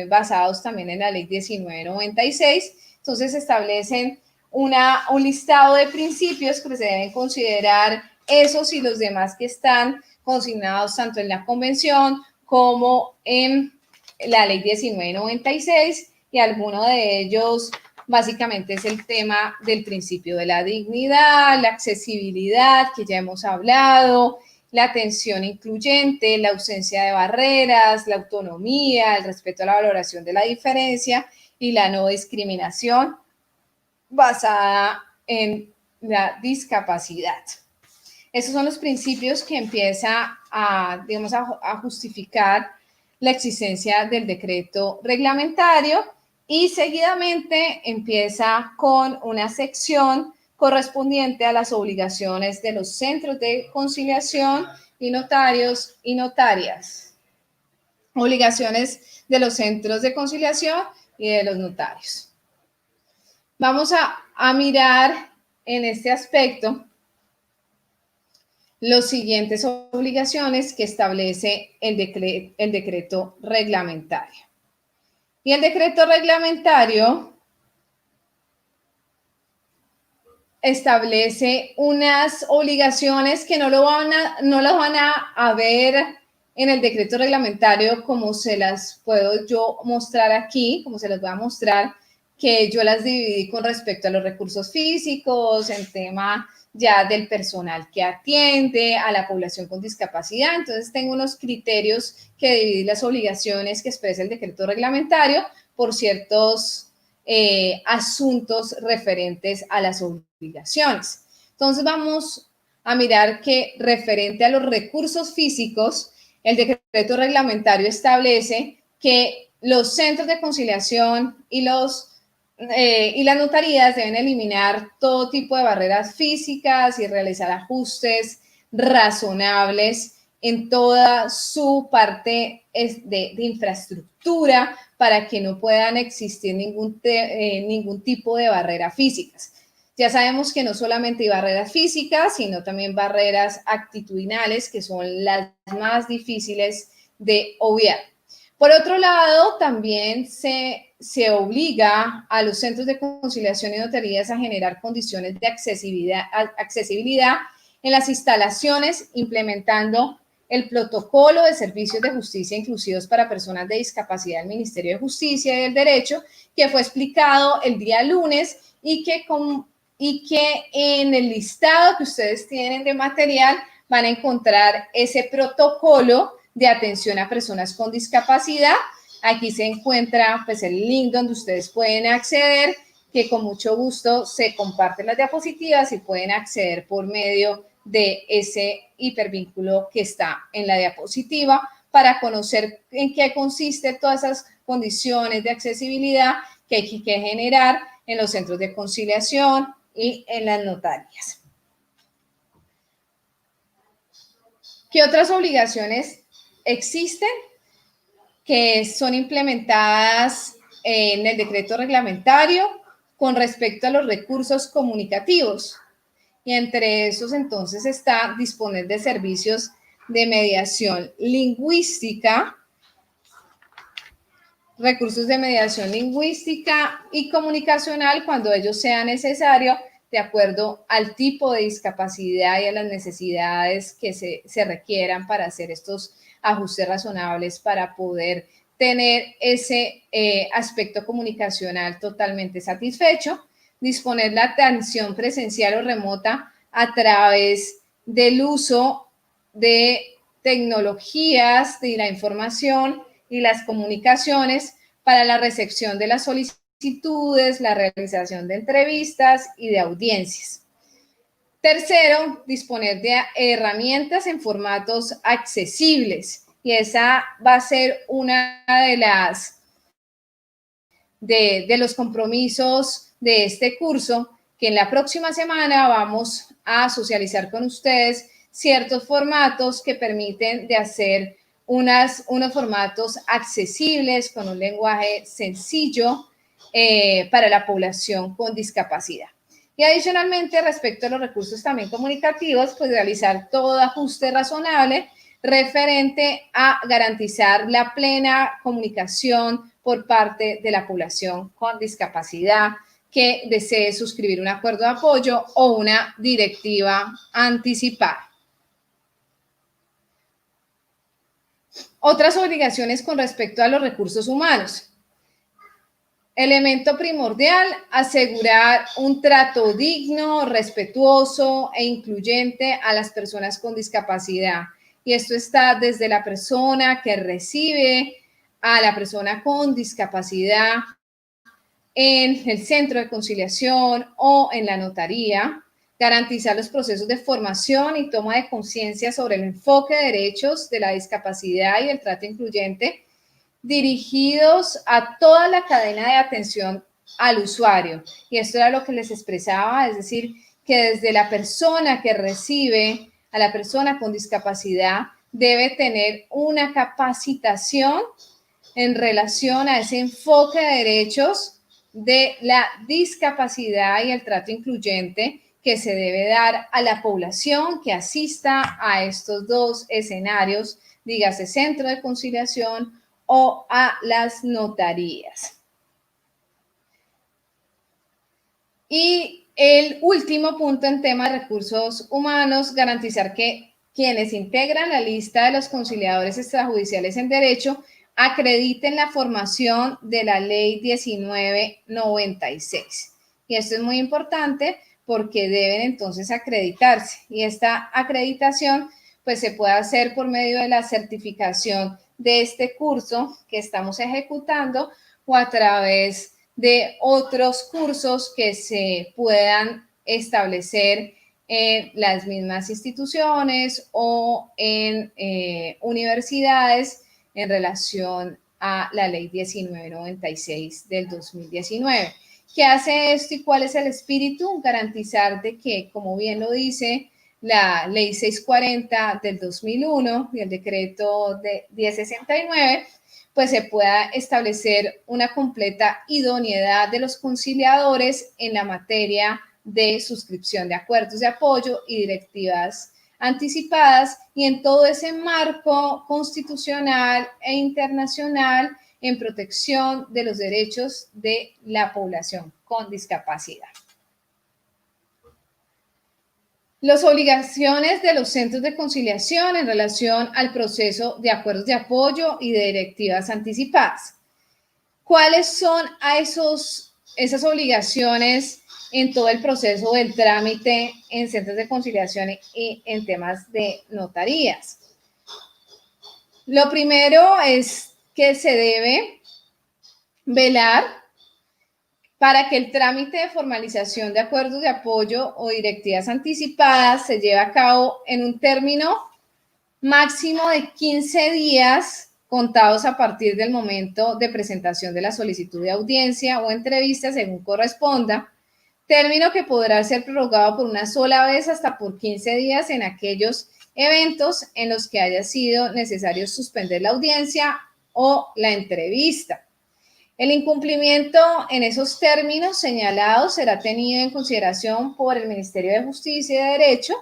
basados también en la ley 1996. Entonces se establecen un listado de principios que se deben considerar esos y los demás que están consignados tanto en la convención como en la ley 1996 y alguno de ellos básicamente es el tema del principio de la dignidad, la accesibilidad que ya hemos hablado, la atención incluyente, la ausencia de barreras, la autonomía, el respeto a la valoración de la diferencia y la no discriminación basada en la discapacidad. Esos son los principios que empieza digamos, a justificar la existencia del decreto reglamentario y seguidamente empieza con una sección correspondiente a las obligaciones de los centros de conciliación y notarios y notarias. Obligaciones de los centros de conciliación y de los notarios. Vamos a mirar en este aspecto las siguientes obligaciones que establece el decreto reglamentario. Y el decreto reglamentario establece unas obligaciones que no las van a ver en el decreto reglamentario como se las puedo yo mostrar aquí, como se las voy a mostrar, que yo las dividí con respecto a los recursos físicos, en tema ya del personal que atiende a la población con discapacidad. Entonces tengo unos criterios que dividí las obligaciones que expresa el decreto reglamentario por ciertos asuntos referentes a las obligaciones. Entonces vamos a mirar que referente a los recursos físicos, el decreto reglamentario establece que los centros de conciliación y las notarías deben eliminar todo tipo de barreras físicas y realizar ajustes razonables en toda su parte de infraestructura para que no puedan existir ningún tipo de barreras físicas. Ya sabemos que no solamente hay barreras físicas, sino también barreras actitudinales, que son las más difíciles de obviar. Por otro lado, también se obliga a los centros de conciliación y notarías a generar condiciones de accesibilidad en las instalaciones, implementando el protocolo de servicios de justicia inclusivos para personas de discapacidad del Ministerio de Justicia y del Derecho, que fue explicado el día lunes y que en el listado que ustedes tienen de material van a encontrar ese protocolo de atención a personas con discapacidad. Aquí se encuentra pues el link donde ustedes pueden acceder, que con mucho gusto se comparten las diapositivas y pueden acceder por medio de ese hipervínculo que está en la diapositiva para conocer en qué consiste todas esas condiciones de accesibilidad que hay que generar en los centros de conciliación y en las notarías. ¿Qué otras obligaciones existen que son implementadas en el decreto reglamentario con respecto a los recursos comunicativos? Y entre esos entonces está disponer de servicios de mediación lingüística, recursos de mediación lingüística y comunicacional cuando ello sea necesario, de acuerdo al tipo de discapacidad y a las necesidades que se requieran para hacer estos ajustes razonables para poder tener ese aspecto comunicacional totalmente satisfecho. Disponer la atención presencial o remota a través del uso de tecnologías de la información y las comunicaciones para la recepción de las solicitudes, la realización de entrevistas y de audiencias. Tercero, disponer de herramientas en formatos accesibles. Y esa va a ser una de los compromisos de este curso, que en la próxima semana vamos a socializar con ustedes ciertos formatos que permiten de hacer unos formatos accesibles con un lenguaje sencillo para la población con discapacidad. Y adicionalmente, respecto a los recursos también comunicativos, pues realizar todo ajuste razonable referente a garantizar la plena comunicación por parte de la población con discapacidad que desee suscribir un acuerdo de apoyo o una directiva anticipada. Otras obligaciones con respecto a los recursos humanos. Elemento primordial, asegurar un trato digno, respetuoso e incluyente a las personas con discapacidad. Y esto está desde la persona que recibe a la persona con discapacidad en el centro de conciliación o en la notaría. Garantizar los procesos de formación y toma de conciencia sobre el enfoque de derechos de la discapacidad y el trato incluyente dirigidos a toda la cadena de atención al usuario. Y esto era lo que les expresaba, es decir, que desde la persona que recibe a la persona con discapacidad debe tener una capacitación en relación a ese enfoque de derechos de la discapacidad y el trato incluyente que se debe dar a la población que asista a estos dos escenarios, dígase centro de conciliación o a las notarías. Y el último punto en tema de recursos humanos, garantizar que quienes integran la lista de los conciliadores extrajudiciales en derecho acrediten la formación de la ley 1996. Y esto es muy importante porque deben entonces acreditarse. Y esta acreditación pues se puede hacer por medio de la certificación de este curso que estamos ejecutando o a través de otros cursos que se puedan establecer en las mismas instituciones o en universidades en relación a la ley 1996 del 2019. ¿Qué hace esto y cuál es el espíritu? Garantizar de que, como bien lo dice la ley 640 del 2001 y el decreto de 1069, pues se pueda establecer una completa idoneidad de los conciliadores en la materia de suscripción de acuerdos de apoyo y directivas anticipadas y en todo ese marco constitucional e internacional en protección de los derechos de la población con discapacidad. Las obligaciones de los centros de conciliación en relación al proceso de acuerdos de apoyo y de directivas anticipadas. ¿Cuáles son esas obligaciones en todo el proceso del trámite en centros de conciliación y en temas de notarías? Lo primero es que se debe velar para que el trámite de formalización de acuerdos de apoyo o directivas anticipadas se lleve a cabo en un término máximo de 15 días contados a partir del momento de presentación de la solicitud de audiencia o entrevista según corresponda, término que podrá ser prorrogado por una sola vez hasta por 15 días en aquellos eventos en los que haya sido necesario suspender la audiencia o la entrevista. El incumplimiento en esos términos señalados será tenido en consideración por el Ministerio de Justicia y de Derecho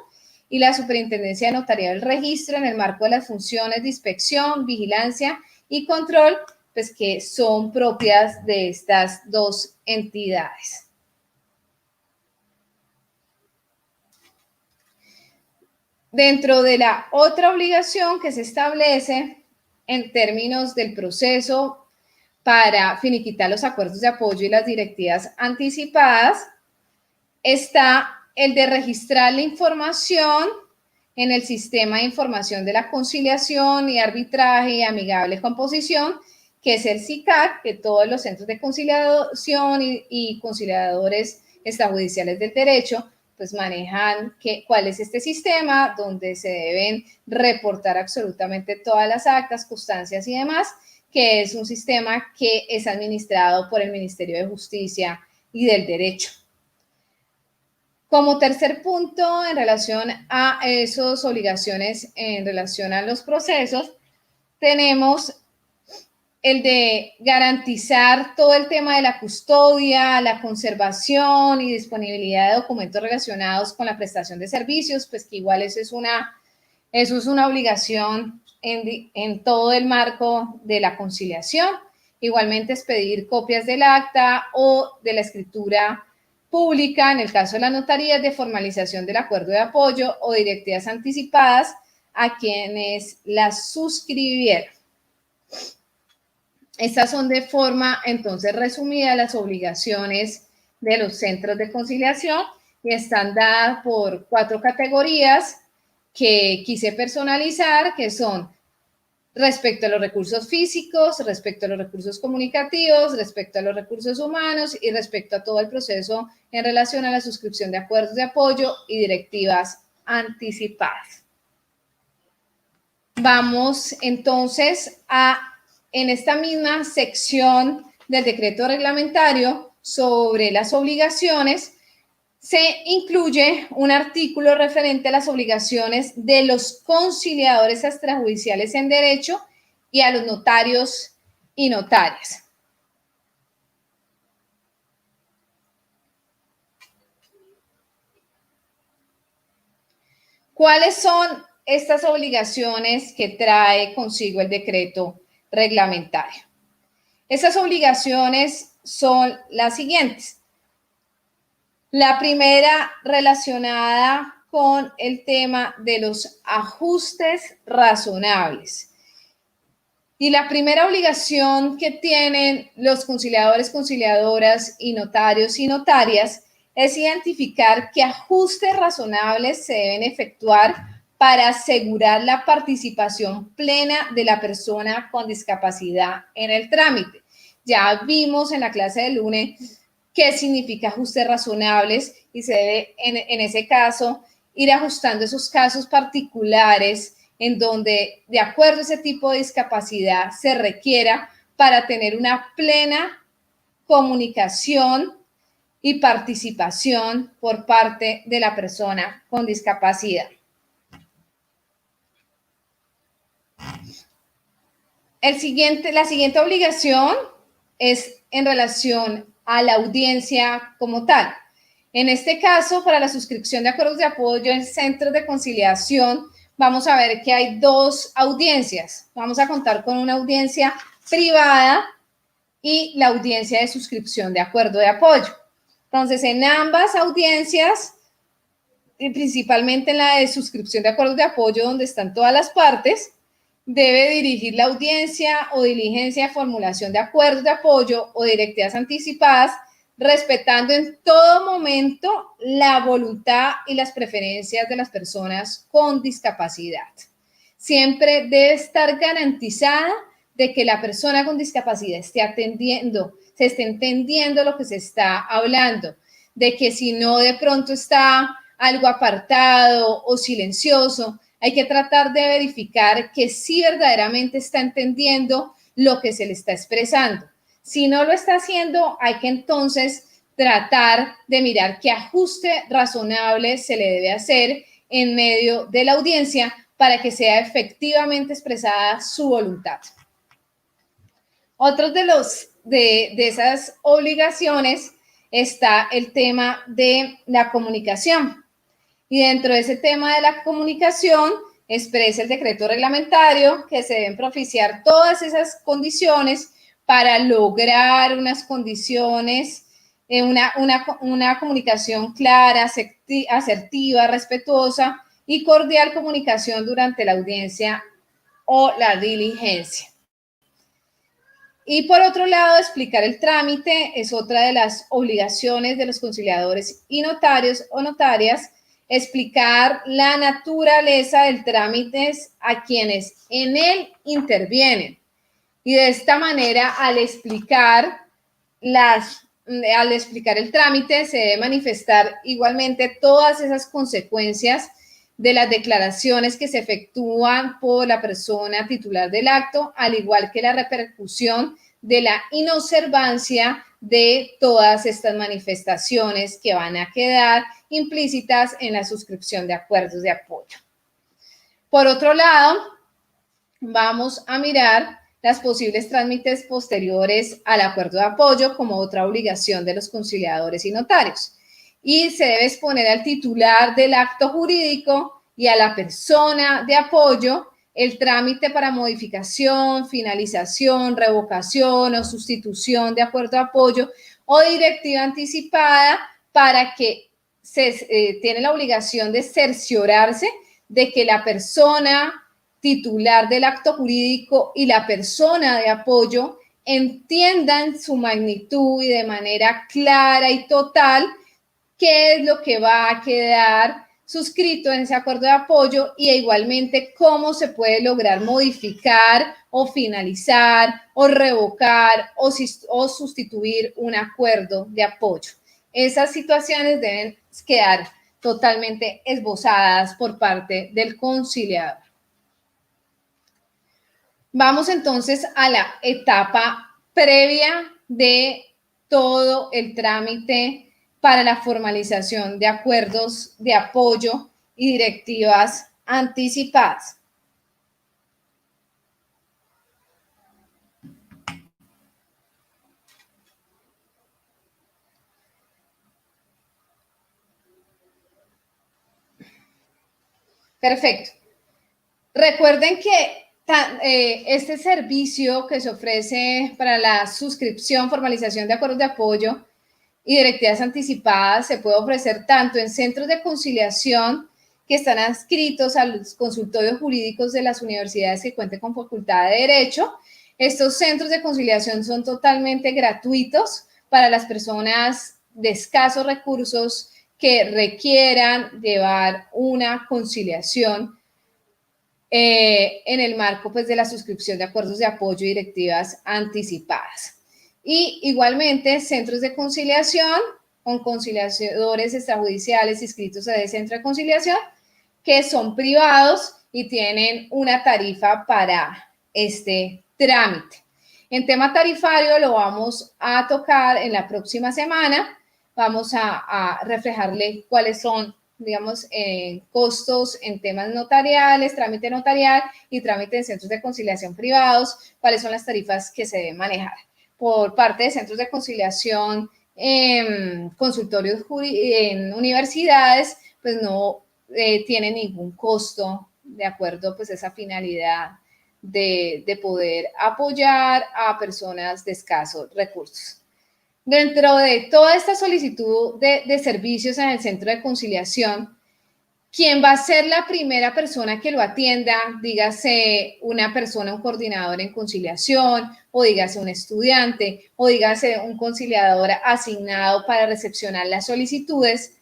y la Superintendencia de Notaría del Registro en el marco de las funciones de inspección, vigilancia y control, pues que son propias de estas dos entidades. Dentro de la otra obligación que se establece en términos del proceso para finiquitar los acuerdos de apoyo y las directivas anticipadas, está el de registrar la información en el Sistema de Información de la Conciliación y Arbitraje y Amigable Composición, que es el SICAC, que todos los centros de conciliación y conciliadores extrajudiciales del derecho pues manejan cuál es este sistema, donde se deben reportar absolutamente todas las actas, constancias y demás, que es un sistema que es administrado por el Ministerio de Justicia y del Derecho. Como tercer punto, en relación a esas obligaciones en relación a los procesos, tenemos el de garantizar todo el tema de la custodia, la conservación y disponibilidad de documentos relacionados con la prestación de servicios, pues que igual eso es una obligación en todo el marco de la conciliación. Igualmente es pedir copias del acta o de la escritura pública, en el caso de la notaría, de formalización del acuerdo de apoyo o directivas anticipadas a quienes las suscribieron. Estas son de forma, entonces, resumida las obligaciones de los centros de conciliación y están dadas por 4 categorías que quise personalizar, que son respecto a los recursos físicos, respecto a los recursos comunicativos, respecto a los recursos humanos y respecto a todo el proceso en relación a la suscripción de acuerdos de apoyo y directivas anticipadas. Vamos entonces en esta misma sección del decreto reglamentario sobre las obligaciones, se incluye un artículo referente a las obligaciones de los conciliadores extrajudiciales en derecho y a los notarios y notarias. ¿Cuáles son estas obligaciones que trae consigo el decreto reglamentario? Esas obligaciones son las siguientes. La primera relacionada con el tema de los ajustes razonables. Y la primera obligación que tienen los conciliadores, conciliadoras y notarios y notarias es identificar qué ajustes razonables se deben efectuar para asegurar la participación plena de la persona con discapacidad en el trámite. Ya vimos en la clase de lunes qué significa ajustes razonables y se debe en ese caso ir ajustando esos casos particulares en donde de acuerdo a ese tipo de discapacidad se requiera para tener una plena comunicación y participación por parte de la persona con discapacidad. La siguiente obligación es en relación a la audiencia como tal. En este caso, para la suscripción de acuerdos de apoyo en centros de conciliación, vamos a ver que hay dos audiencias. Vamos a contar con una audiencia privada y la audiencia de suscripción de acuerdo de apoyo. Entonces, en ambas audiencias, y principalmente en la de suscripción de acuerdos de apoyo, donde están todas las partes, debe dirigir la audiencia o diligencia de formulación de acuerdos de apoyo o directivas anticipadas, respetando en todo momento la voluntad y las preferencias de las personas con discapacidad. Siempre debe estar garantizada de que la persona con discapacidad se esté entendiendo lo que se está hablando, de que si no de pronto está algo apartado o silencioso, hay que tratar de verificar que sí verdaderamente está entendiendo lo que se le está expresando. Si no lo está haciendo, hay que entonces tratar de mirar qué ajuste razonable se le debe hacer en medio de la audiencia para que sea efectivamente expresada su voluntad. Otros de esas obligaciones está el tema de la comunicación. Y dentro de ese tema de la comunicación, expresa el decreto reglamentario que se deben propiciar todas esas condiciones para lograr unas condiciones, una comunicación clara, asertiva, respetuosa y cordial comunicación durante la audiencia o la diligencia. Y por otro lado, explicar el trámite es otra de las obligaciones de los conciliadores y notarios o notarias, explicar la naturaleza del trámite a quienes en él intervienen. Y de esta manera, al explicar el trámite, se debe manifestar igualmente todas esas consecuencias de las declaraciones que se efectúan por la persona titular del acto, al igual que la repercusión de la inobservancia de todas estas manifestaciones que van a quedar implícitas en la suscripción de acuerdos de apoyo. Por otro lado, vamos a mirar las posibles trámites posteriores al acuerdo de apoyo como otra obligación de los conciliadores y notarios. Y se debe exponer al titular del acto jurídico y a la persona de apoyo el trámite para modificación, finalización, revocación o sustitución de acuerdo de apoyo o directiva anticipada para que tiene la obligación de cerciorarse de que la persona titular del acto jurídico y la persona de apoyo entiendan su magnitud y de manera clara y total qué es lo que va a quedar suscrito en ese acuerdo de apoyo y igualmente cómo se puede lograr modificar o finalizar o revocar o sustituir un acuerdo de apoyo. Esas situaciones deben quedar totalmente esbozadas por parte del conciliador. Vamos entonces a la etapa previa de todo el trámite para la formalización de acuerdos de apoyo y directivas anticipadas. Perfecto. Recuerden que este servicio que se ofrece para la suscripción, formalización de acuerdos de apoyo y directivas anticipadas se puede ofrecer tanto en centros de conciliación que están adscritos a los consultorios jurídicos de las universidades que cuenten con facultad de Derecho. Estos centros de conciliación son totalmente gratuitos para las personas de escasos recursos que requieran llevar una conciliación en el marco pues, de la suscripción de acuerdos de apoyo y directivas anticipadas. Y igualmente centros de conciliación con conciliadores extrajudiciales inscritos a ese centro de conciliación que son privados y tienen una tarifa para este trámite. En tema tarifario lo vamos a tocar en la próxima semana. Vamos a reflejarle cuáles son, digamos, costos en temas notariales, trámite notarial y trámite en centros de conciliación privados, cuáles son las tarifas que se deben manejar. Por parte de centros de conciliación, consultorios en universidades, pues no tiene ningún costo de acuerdo pues a esa finalidad de poder apoyar a personas de escasos recursos. Dentro de toda esta solicitud de servicios en el centro de conciliación, ¿quién va a ser la primera persona que lo atienda? Dígase una persona, un coordinador en conciliación, o dígase un estudiante, o dígase un conciliador asignado para recepcionar las solicitudes.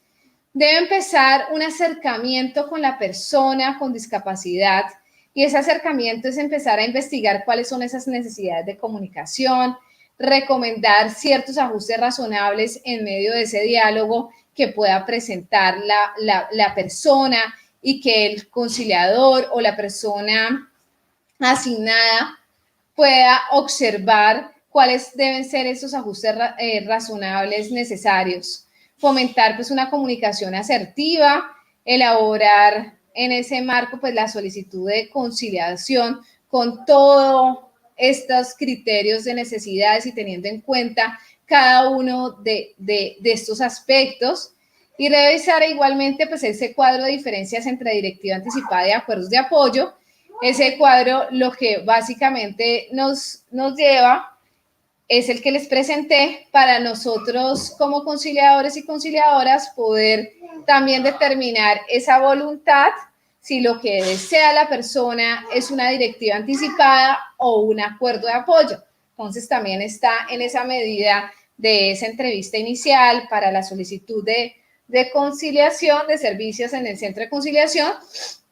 Debe empezar un acercamiento con la persona con discapacidad y ese acercamiento es empezar a investigar cuáles son esas necesidades de comunicación, recomendar ciertos ajustes razonables en medio de ese diálogo que pueda presentar la persona y que el conciliador o la persona asignada pueda observar cuáles deben ser esos ajustes razonables necesarios. Fomentar pues una comunicación asertiva, elaborar en ese marco pues la solicitud de conciliación con todos estos criterios de necesidades y teniendo en cuenta cada uno de estos aspectos y revisar igualmente pues ese cuadro de diferencias entre directiva anticipada y acuerdos de apoyo. Ese cuadro lo que básicamente nos lleva es el que les presenté para nosotros como conciliadores y conciliadoras poder también determinar esa voluntad, si lo que desea la persona es una directiva anticipada o un acuerdo de apoyo. Entonces también está en esa medida de esa entrevista inicial para la solicitud de conciliación, de servicios en el centro de conciliación,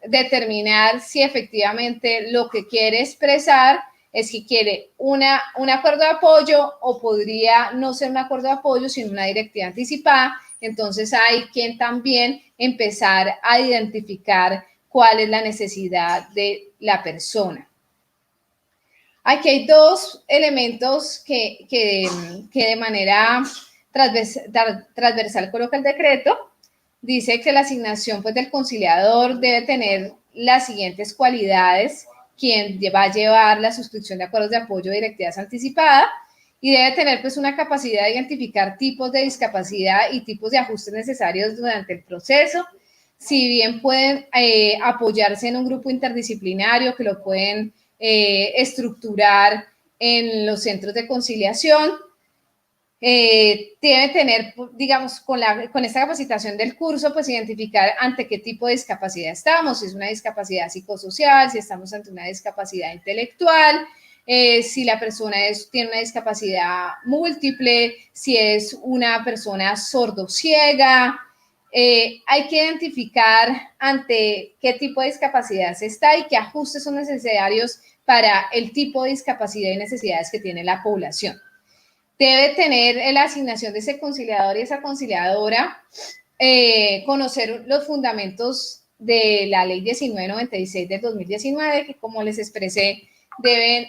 determinar si efectivamente lo que quiere expresar es que quiere un acuerdo de apoyo o podría no ser un acuerdo de apoyo, sino una directiva anticipada. Entonces hay que también empezar a identificar cuál es la necesidad de la persona. Aquí hay dos elementos que de manera transversal coloca el decreto. Dice que la asignación pues, del conciliador debe tener las siguientes cualidades: quien va a llevar la suscripción de acuerdos de apoyo de directivas anticipadas y debe tener pues una capacidad de identificar tipos de discapacidad y tipos de ajustes necesarios durante el proceso. Si bien pueden apoyarse en un grupo interdisciplinario que lo pueden estructurar en los centros de conciliación, debe tener, digamos, con esta capacitación del curso, pues identificar ante qué tipo de discapacidad estamos, si es una discapacidad psicosocial, si estamos ante una discapacidad intelectual, si la persona tiene una discapacidad múltiple, si es una persona sordociega. Hay que identificar ante qué tipo de discapacidad se está y qué ajustes son necesarios para el tipo de discapacidad y necesidades que tiene la población. Debe tener la asignación de ese conciliador y esa conciliadora, conocer los fundamentos de la ley 1996 del 2019, que como les expresé, deben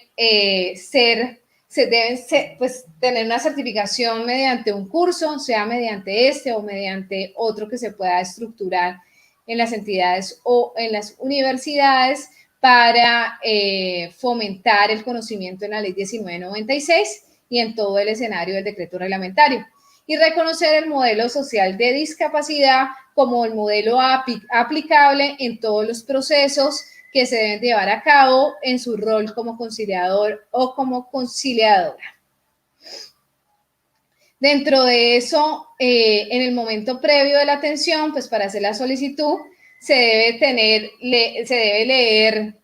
pues, tener una certificación mediante un curso, sea mediante este o mediante otro que se pueda estructurar en las entidades o en las universidades para fomentar el conocimiento en la ley 1996 y en todo el escenario del decreto reglamentario. y reconocer el modelo social de discapacidad como el modelo aplicable en todos los procesos que se deben llevar a cabo en su rol como conciliador o como conciliadora. Dentro de eso, en el momento previo de la atención, pues para hacer la solicitud, se debe leer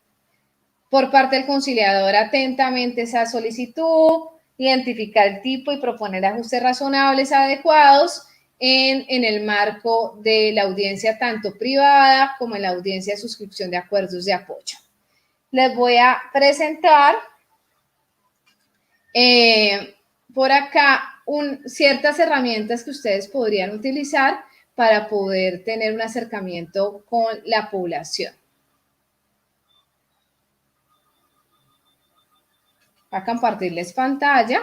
por parte del conciliador atentamente esa solicitud, identificar el tipo y proponer ajustes razonables adecuados en el marco de la audiencia tanto privada como en la audiencia de suscripción de acuerdos de apoyo. Les voy a presentar por acá ciertas herramientas que ustedes podrían utilizar para poder tener un acercamiento con la población. Voy a compartirles pantalla.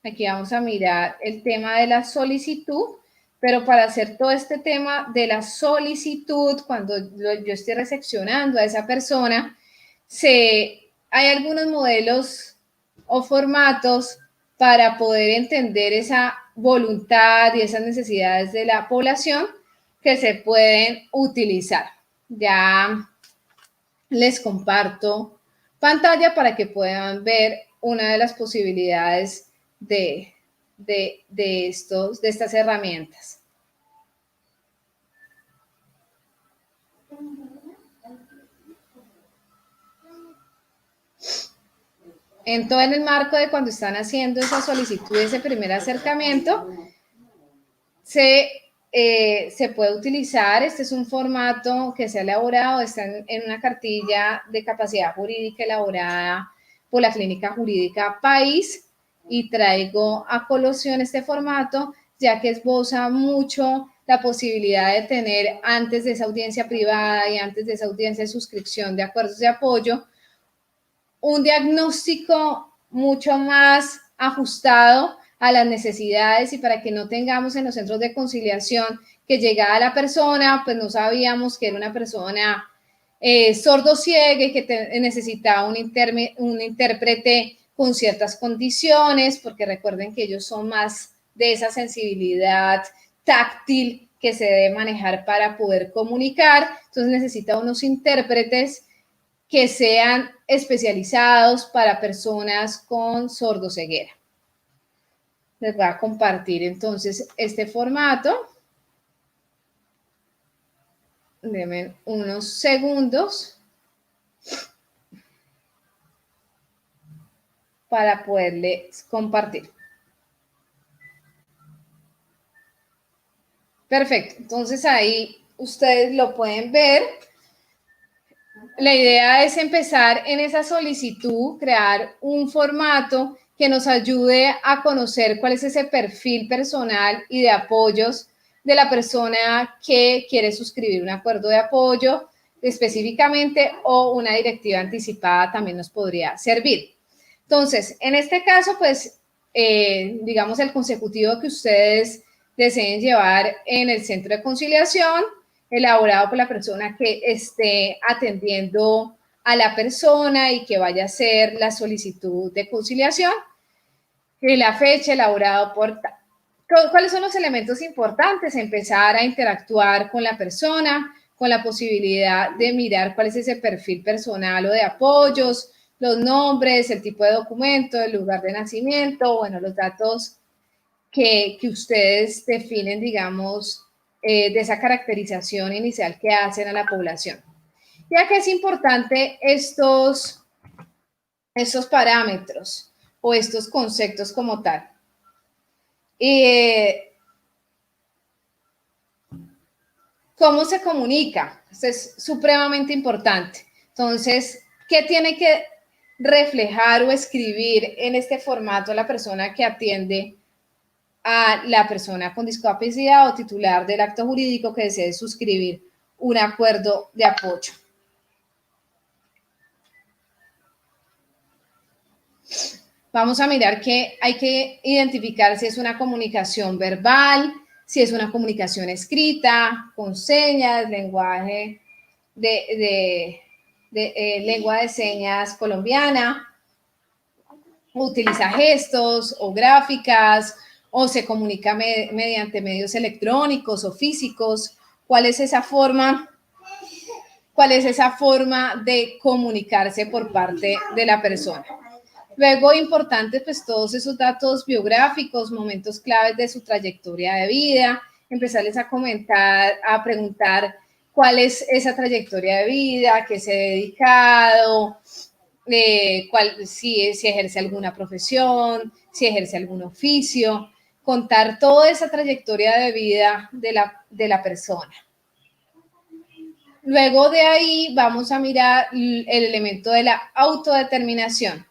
Aquí vamos a mirar el tema de la solicitud, pero para hacer todo este tema de la solicitud, cuando yo estoy recepcionando a esa persona, hay algunos modelos o formatos para poder entender esa voluntad y esas necesidades de la población que se pueden utilizar. Ya les comparto pantalla para que puedan ver una de las posibilidades de estas herramientas. En todo el marco de cuando están haciendo esa solicitud, ese primer acercamiento, se puede utilizar. Este es un formato que se ha elaborado, está en una cartilla de capacidad jurídica elaborada por la Clínica Jurídica País, y traigo a colación este formato, ya que esboza mucho la posibilidad de tener antes de esa audiencia privada y antes de esa audiencia de suscripción de acuerdos de apoyo, un diagnóstico mucho más ajustado a las necesidades, y para que no tengamos en los centros de conciliación que llegaba la persona, pues no sabíamos que era una persona sordo-ciega y que necesitaba un intérprete con ciertas condiciones, porque recuerden que ellos son más de esa sensibilidad táctil que se debe manejar para poder comunicar. Entonces necesita unos intérpretes que sean especializados para personas con sordoceguera. Les voy a compartir entonces este formato. Denme unos segundos para poderles compartir. Perfecto, entonces ahí ustedes lo pueden ver. La idea es empezar en esa solicitud, crear un formato que nos ayude a conocer cuál es ese perfil personal y de apoyos de la persona que quiere suscribir un acuerdo de apoyo específicamente, o una directiva anticipada también nos podría servir. Entonces, en este caso, pues, digamos, el consecutivo que ustedes deseen llevar en el centro de conciliación, elaborado por la persona que esté atendiendo a la persona y que vaya a hacer la solicitud de conciliación, y la fecha elaborado por... ¿Cuáles son los elementos importantes? Empezar a interactuar con la persona, con la posibilidad de mirar cuál es ese perfil personal o de apoyos, los nombres, el tipo de documento, el lugar de nacimiento, bueno, los datos que ustedes definen, digamos, de esa caracterización inicial que hacen a la población. Ya que es importante estos parámetros o estos conceptos como tal. ¿Cómo se comunica? Esto es supremamente importante. Entonces, ¿qué tiene que reflejar o escribir en este formato la persona que atiende a la persona con discapacidad o titular del acto jurídico que desee suscribir un acuerdo de apoyo? Vamos a mirar que hay que identificar si es una comunicación verbal, si es una comunicación escrita, con señas, lenguaje lengua de señas colombiana, utiliza gestos o gráficas o se comunica mediante medios electrónicos o físicos. ¿Cuál es esa forma? ¿Cuál es esa forma de comunicarse por parte de la persona? Luego, importante, pues todos esos datos biográficos, momentos claves de su trayectoria de vida, empezarles a comentar, a preguntar cuál es esa trayectoria de vida, qué se ha dedicado, si ejerce alguna profesión, si ejerce algún oficio, contar toda esa trayectoria de vida de la persona. Luego de ahí vamos a mirar el elemento de la autodeterminación.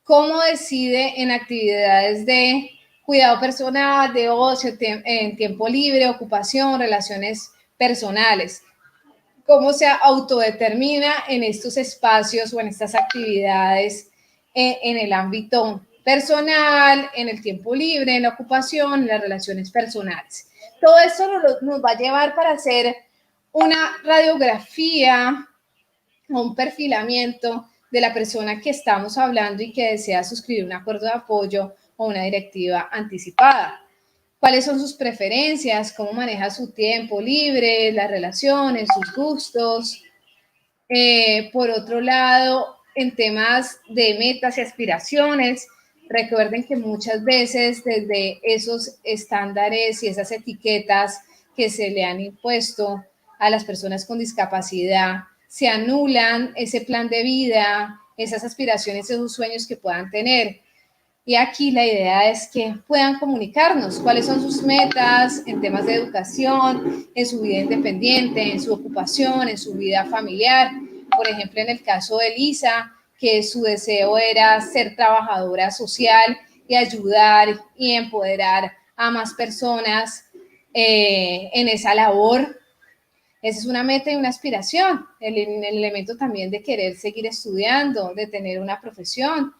¿Cómo decide en actividades de cuidado personal, de ocio, en tiempo libre, ocupación, relaciones personales? ¿Cómo se autodetermina en estos espacios o en estas actividades en el ámbito personal, en el tiempo libre, en la ocupación, en las relaciones personales? Todo esto nos va a llevar para hacer una radiografía o un perfilamiento de la persona que estamos hablando y que desea suscribir un acuerdo de apoyo o una directiva anticipada. ¿Cuáles son sus preferencias? ¿Cómo maneja su tiempo libre, las relaciones, sus gustos? Por otro lado, en temas de metas y aspiraciones, recuerden que muchas veces desde esos estándares y esas etiquetas que se le han impuesto a las personas con discapacidad, se anulan ese plan de vida, esas aspiraciones, esos sueños que puedan tener. Y aquí la idea es que puedan comunicarnos cuáles son sus metas en temas de educación, en su vida independiente, en su ocupación, en su vida familiar. Por ejemplo, en el caso de Lisa, que su deseo era ser trabajadora social y ayudar y empoderar a más personas en esa labor. Esa es una meta y una aspiración. El elemento también de querer seguir estudiando, de tener una profesión.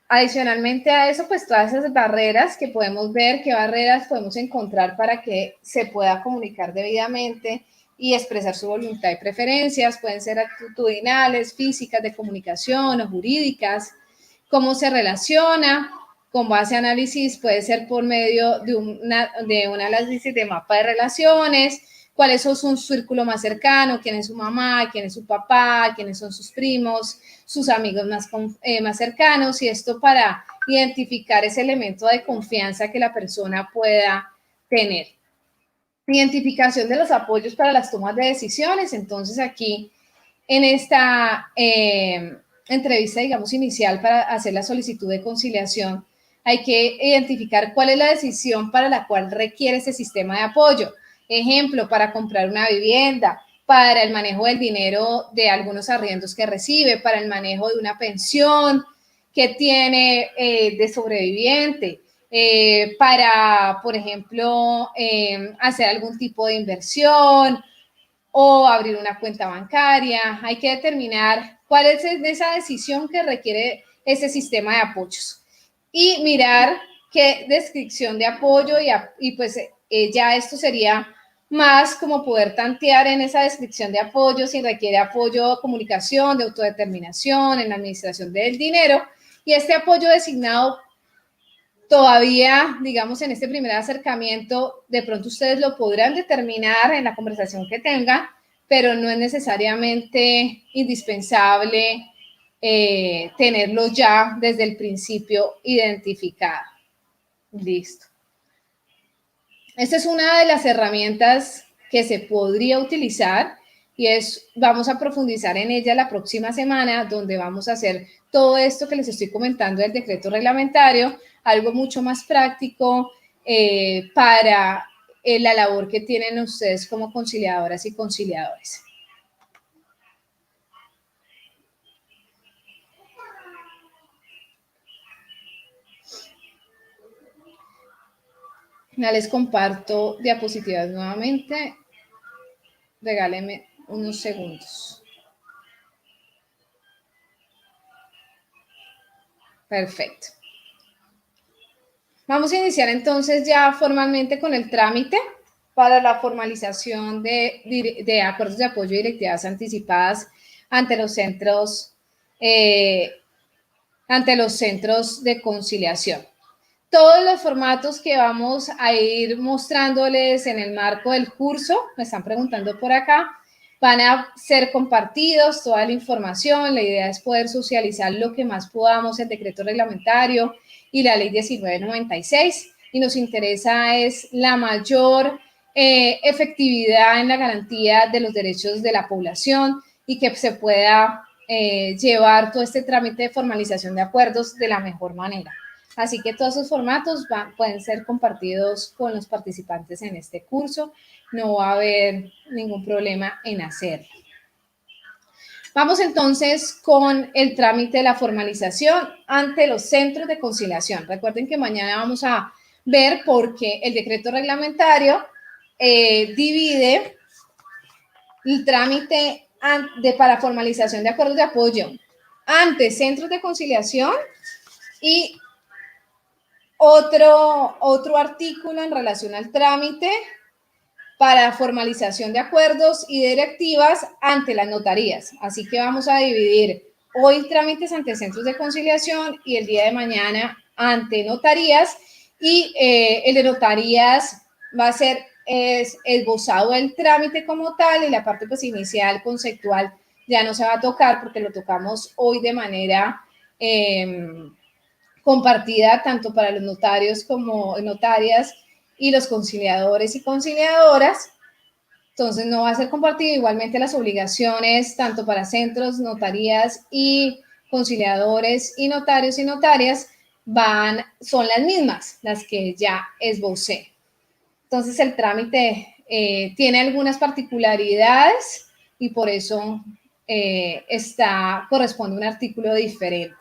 Adicionalmente a eso, pues todas esas barreras que podemos ver, qué barreras podemos encontrar para que se pueda comunicar debidamente y expresar su voluntad y preferencias, pueden ser actitudinales, físicas, de comunicación o jurídicas, cómo se relaciona, con base a análisis, puede ser por medio de un análisis de mapa de relaciones, cuáles son su círculo más cercano, quién es su mamá, quién es su papá, quiénes son sus primos, sus amigos más cercanos, y esto para identificar ese elemento de confianza que la persona pueda tener. Identificación de los apoyos para las tomas de decisiones. Entonces aquí en esta entrevista, digamos, inicial para hacer la solicitud de conciliación, hay que identificar cuál es la decisión para la cual requiere ese sistema de apoyo. Ejemplo, para comprar una vivienda, para el manejo del dinero de algunos arriendos que recibe, para el manejo de una pensión que tiene de sobreviviente, para, por ejemplo, hacer algún tipo de inversión o abrir una cuenta bancaria. Hay que determinar cuál es esa decisión que requiere ese sistema de apoyos y mirar qué descripción de apoyo y pues ya esto sería más como poder tantear en esa descripción de apoyo si requiere apoyo de comunicación, de autodeterminación, en la administración del dinero, y este apoyo designado todavía, digamos, en este primer acercamiento, de pronto ustedes lo podrán determinar en la conversación que tengan, pero no es necesariamente indispensable tenerlo ya desde el principio identificado. Listo. Esta es una de las herramientas que se podría utilizar y vamos a profundizar en ella la próxima semana, donde vamos a hacer todo esto que les estoy comentando del decreto reglamentario, algo mucho más práctico para la labor que tienen ustedes como conciliadoras y conciliadores. Ya les comparto diapositivas nuevamente. Regálenme unos segundos. Perfecto. Vamos a iniciar entonces ya formalmente con el trámite para la formalización de acuerdos de apoyo y directivas anticipadas ante los centros de conciliación. Todos los formatos que vamos a ir mostrándoles en el marco del curso, me están preguntando por acá, van a ser compartidos, toda la información. La idea es poder socializar lo que más podamos, el decreto reglamentario y la ley 1996, y nos interesa es la mayor efectividad en la garantía de los derechos de la población y que se pueda llevar todo este trámite de formalización de acuerdos de la mejor manera. Así que todos esos formatos pueden ser compartidos con los participantes en este curso. No va a haber ningún problema en hacerlo. Vamos entonces con el trámite de la formalización ante los centros de conciliación. Recuerden que mañana vamos a ver por qué el decreto reglamentario divide el trámite para formalización de acuerdos de apoyo ante centros de conciliación y otro artículo en relación al trámite para formalización de acuerdos y directivas ante las notarías. Así que vamos a dividir hoy trámites ante centros de conciliación y el día de mañana ante notarías. Y el de notarías va a ser esbozado el trámite como tal, y la parte pues inicial, conceptual, ya no se va a tocar porque lo tocamos hoy de manera compartida tanto para los notarios como notarias y los conciliadores y conciliadoras. Entonces no va a ser compartido. Igualmente las obligaciones tanto para centros, notarías y conciliadores y notarios y notarias son las mismas, las que ya esbocé. Entonces el trámite tiene algunas particularidades y por eso corresponde a un artículo diferente.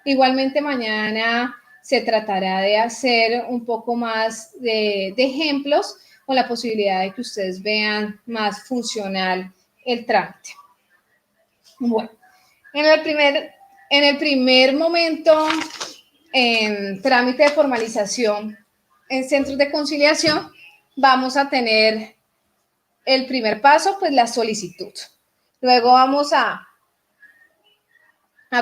Igualmente mañana se tratará de hacer un poco más de ejemplos con la posibilidad de que ustedes vean más funcional el trámite. Bueno, en el primer momento, en trámite de formalización en centros de conciliación, vamos a tener el primer paso, pues la solicitud. Luego vamos a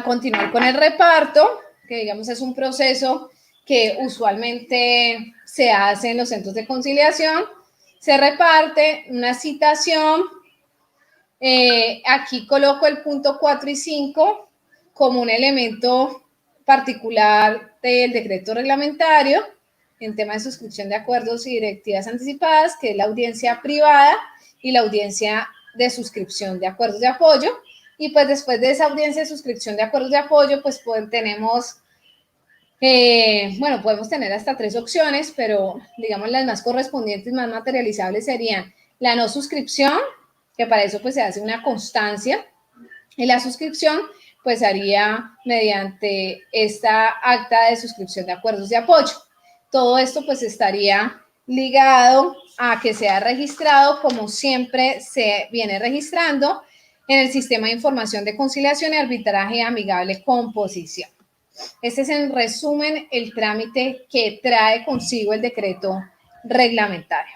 continuar con el reparto, que digamos es un proceso que usualmente se hace en los centros de conciliación. Se reparte una citación. Aquí coloco el punto 4 y 5 como un elemento particular del decreto reglamentario en tema de suscripción de acuerdos y directivas anticipadas, que es la audiencia privada y la audiencia de suscripción de acuerdos de apoyo. Y pues después de esa audiencia de suscripción de acuerdos de apoyo, pues podemos tener hasta 3 opciones, pero digamos las más correspondientes, más materializables serían la no suscripción, que para eso pues se hace una constancia, y la suscripción pues haría mediante esta acta de suscripción de acuerdos de apoyo. Todo esto pues estaría ligado a que sea registrado como siempre se viene registrando en el Sistema de Información de Conciliación y Arbitraje Amigable Composición. Este es en resumen el trámite que trae consigo el decreto reglamentario.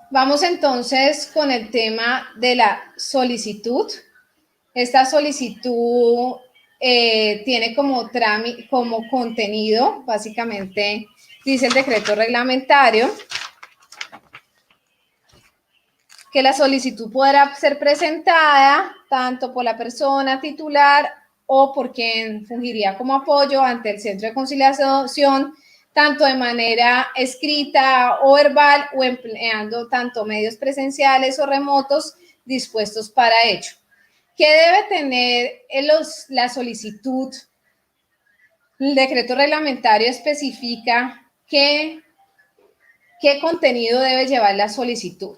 Vamos entonces con el tema de la solicitud. Esta solicitud tiene como contenido, básicamente, dice el decreto reglamentario, que la solicitud podrá ser presentada tanto por la persona titular o por quien fungiría como apoyo ante el centro de conciliación, tanto de manera escrita o verbal o empleando tanto medios presenciales o remotos dispuestos para ello. ¿Qué debe tener la solicitud? El decreto reglamentario especifica qué contenido debe llevar la solicitud.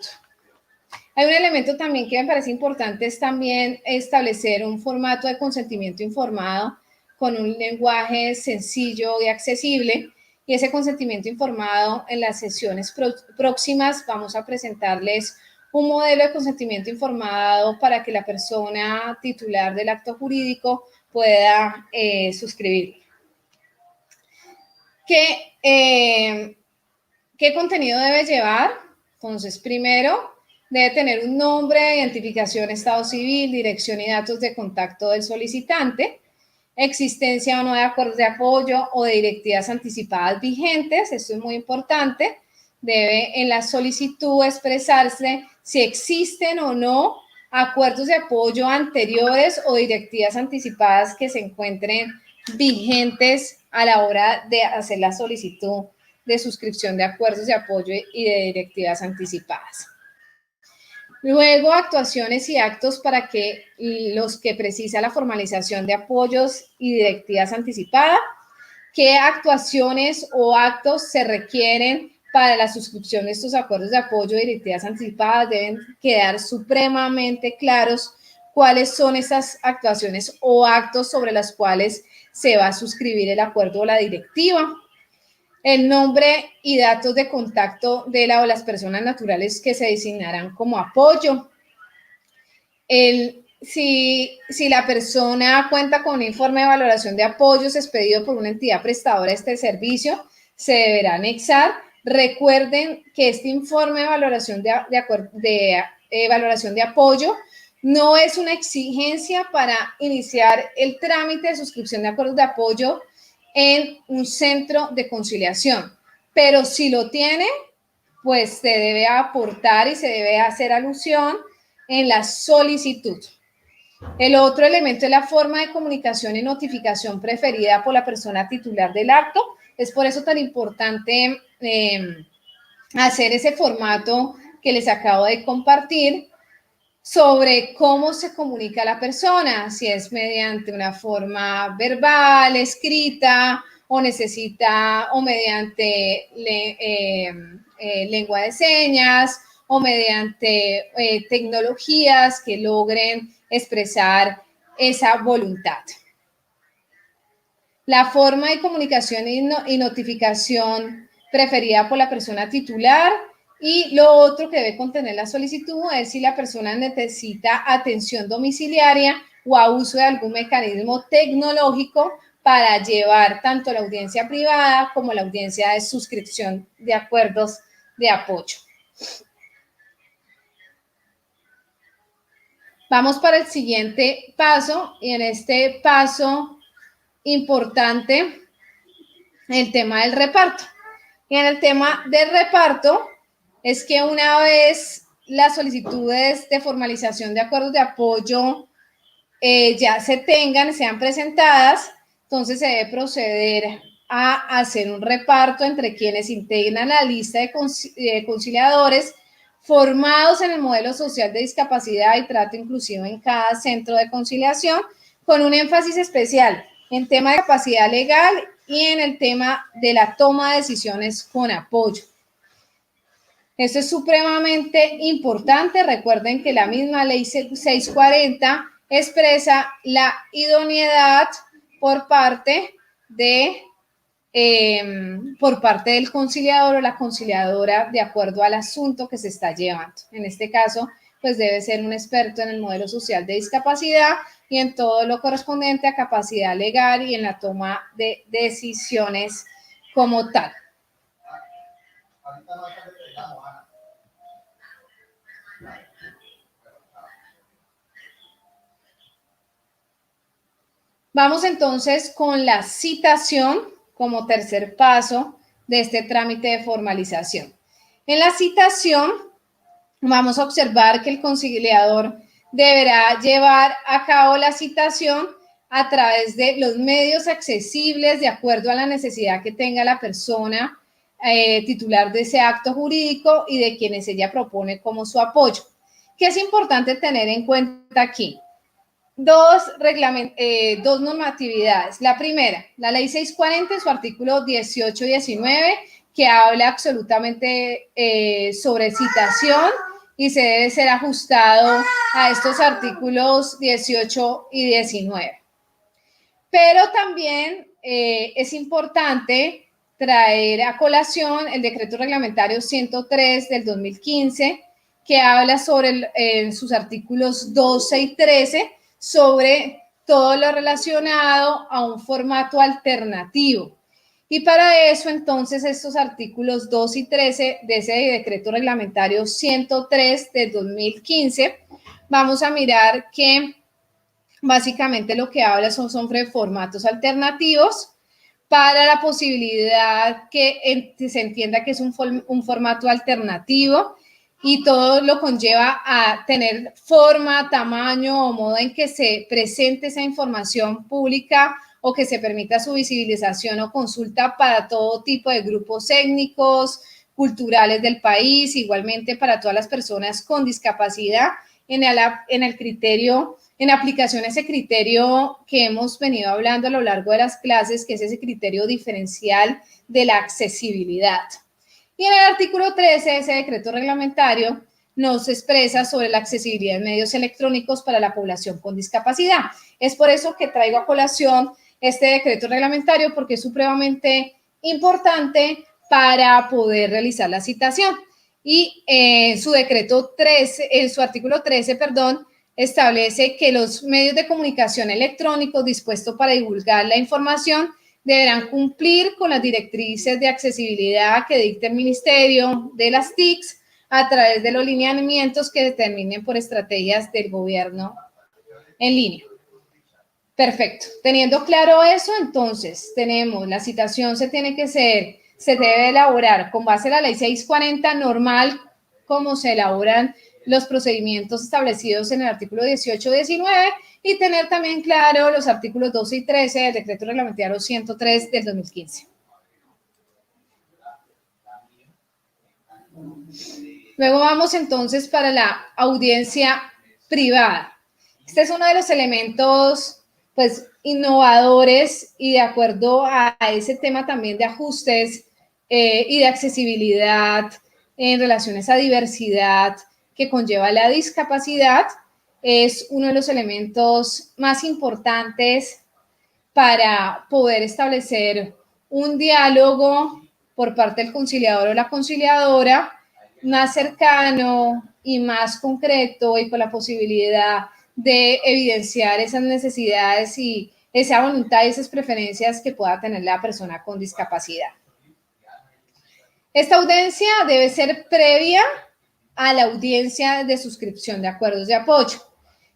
Hay un elemento también que me parece importante, es también establecer un formato de consentimiento informado con un lenguaje sencillo y accesible. Y ese consentimiento informado, en las sesiones próximas vamos a presentarles un modelo de consentimiento informado para que la persona titular del acto jurídico pueda suscribirlo. ¿Qué ¿Qué contenido debe llevar? Entonces, primero, debe tener un nombre, identificación, estado civil, dirección y datos de contacto del solicitante, existencia o no de acuerdos de apoyo o de directivas anticipadas vigentes, esto es muy importante. Debe en la solicitud expresarse si existen o no acuerdos de apoyo anteriores o directivas anticipadas que se encuentren vigentes a la hora de hacer la solicitud de suscripción de acuerdos de apoyo y de directivas anticipadas. Luego, actuaciones y actos para que los que precisa la formalización de apoyos y directivas anticipadas. ¿Qué actuaciones o actos se requieren para la suscripción de estos acuerdos de apoyo y directivas anticipadas? Deben quedar supremamente claros cuáles son esas actuaciones o actos sobre las cuales se va a suscribir el acuerdo o la directiva. El nombre y datos de contacto de la o las personas naturales que se designarán como apoyo. Si la persona cuenta con un informe de valoración de apoyos expedido por una entidad prestadora de este servicio, se deberá anexar. Recuerden que este informe de valoración valoración de apoyo no es una exigencia para iniciar el trámite de suscripción de acuerdos de apoyo en un centro de conciliación, pero si lo tiene, pues se debe aportar y se debe hacer alusión en la solicitud. El otro elemento es la forma de comunicación y notificación preferida por la persona titular del acto. Es por eso tan importante hacer ese formato que les acabo de compartir sobre cómo se comunica la persona, si es mediante una forma verbal, escrita, o necesita, o mediante lengua de señas, o mediante tecnologías que logren expresar esa voluntad. La forma de comunicación y notificación preferida por la persona titular. Y lo otro que debe contener la solicitud es si la persona necesita atención domiciliaria o a uso de algún mecanismo tecnológico para llevar tanto la audiencia privada como la audiencia de suscripción de acuerdos de apoyo. Vamos para el siguiente paso, y en este paso importante, el tema del reparto. Y en el tema del reparto es que una vez las solicitudes de formalización de acuerdos de apoyo ya sean presentadas, entonces se debe proceder a hacer un reparto entre quienes integran la lista de conciliadores formados en el modelo social de discapacidad y trato inclusivo en cada centro de conciliación, con un énfasis especial en tema de capacidad legal y en el tema de la toma de decisiones con apoyo. Esto es supremamente importante. Recuerden que la misma ley 640 expresa la idoneidad por parte del conciliador o la conciliadora de acuerdo al asunto que se está llevando. En este caso, pues debe ser un experto en el modelo social de discapacidad y en todo lo correspondiente a capacidad legal y en la toma de decisiones como tal. Vamos entonces con la citación como tercer paso de este trámite de formalización. En la citación vamos a observar que el conciliador deberá llevar a cabo la citación a través de los medios accesibles de acuerdo a la necesidad que tenga la persona titular de ese acto jurídico y de quienes ella propone como su apoyo. ¿Qué es importante tener en cuenta aquí? Dos normatividades. La primera, la ley 640 en su artículo 18 y 19, que habla absolutamente sobre citación y se debe ser ajustado a estos artículos 18 y 19. Pero también es importante traer a colación el decreto reglamentario 103 del 2015, que habla sobre sus artículos 12 y 13, sobre todo lo relacionado a un formato alternativo. Y para eso, entonces, estos artículos 2 y 13 de ese decreto reglamentario 103 del 2015, vamos a mirar que básicamente lo que habla son sobre formatos alternativos para la posibilidad que se entienda que es un formato alternativo y todo lo conlleva a tener forma, tamaño o modo en que se presente esa información pública o que se permita su visibilización o consulta para todo tipo de grupos étnicos, culturales del país, igualmente para todas las personas con discapacidad en el criterio, en aplicación a ese criterio que hemos venido hablando a lo largo de las clases, que es ese criterio diferencial de la accesibilidad. Y en el artículo 13 de ese decreto reglamentario nos expresa sobre la accesibilidad en medios electrónicos para la población con discapacidad. Es por eso que traigo a colación este decreto reglamentario, porque es supremamente importante para poder realizar la citación. Y su decreto 13, en su artículo 13, perdón, establece que los medios de comunicación electrónicos dispuestos para divulgar la información deberán cumplir con las directrices de accesibilidad que dicta el Ministerio de las TICs a través de los lineamientos que determinen por estrategias del gobierno en línea. Perfecto. Teniendo claro eso, entonces tenemos la citación se debe elaborar con base en la ley 640 normal, como se elaboran los procedimientos establecidos en el artículo 18 y 19, y tener también claro los artículos 12 y 13 del decreto reglamentario 103 del 2015. Luego vamos entonces para la audiencia privada. Este es uno de los elementos pues innovadores y de acuerdo a ese tema también de ajustes y de accesibilidad en relaciones a diversidad que conlleva la discapacidad, es uno de los elementos más importantes para poder establecer un diálogo por parte del conciliador o la conciliadora más cercano y más concreto y con la posibilidad de evidenciar esas necesidades y esa voluntad y esas preferencias que pueda tener la persona con discapacidad. Esta audiencia debe ser previa a la audiencia de suscripción de acuerdos de apoyo.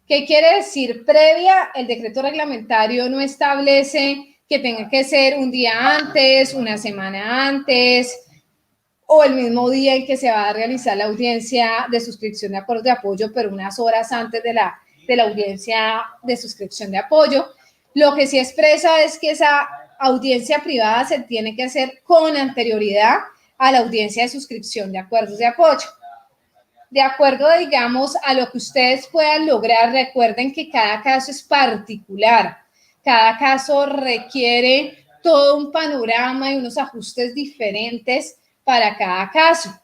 ¿Qué quiere decir previa? El decreto reglamentario no establece que tenga que ser un día antes, una semana antes o el mismo día en que se va a realizar la audiencia de suscripción de acuerdos de apoyo, pero unas horas antes de la audiencia de suscripción de apoyo. Lo que sí expresa es que esa audiencia privada se tiene que hacer con anterioridad a la audiencia de suscripción de acuerdos de apoyo. De acuerdo, digamos, a lo que ustedes puedan lograr, recuerden que cada caso es particular, cada caso requiere todo un panorama y unos ajustes diferentes para cada caso.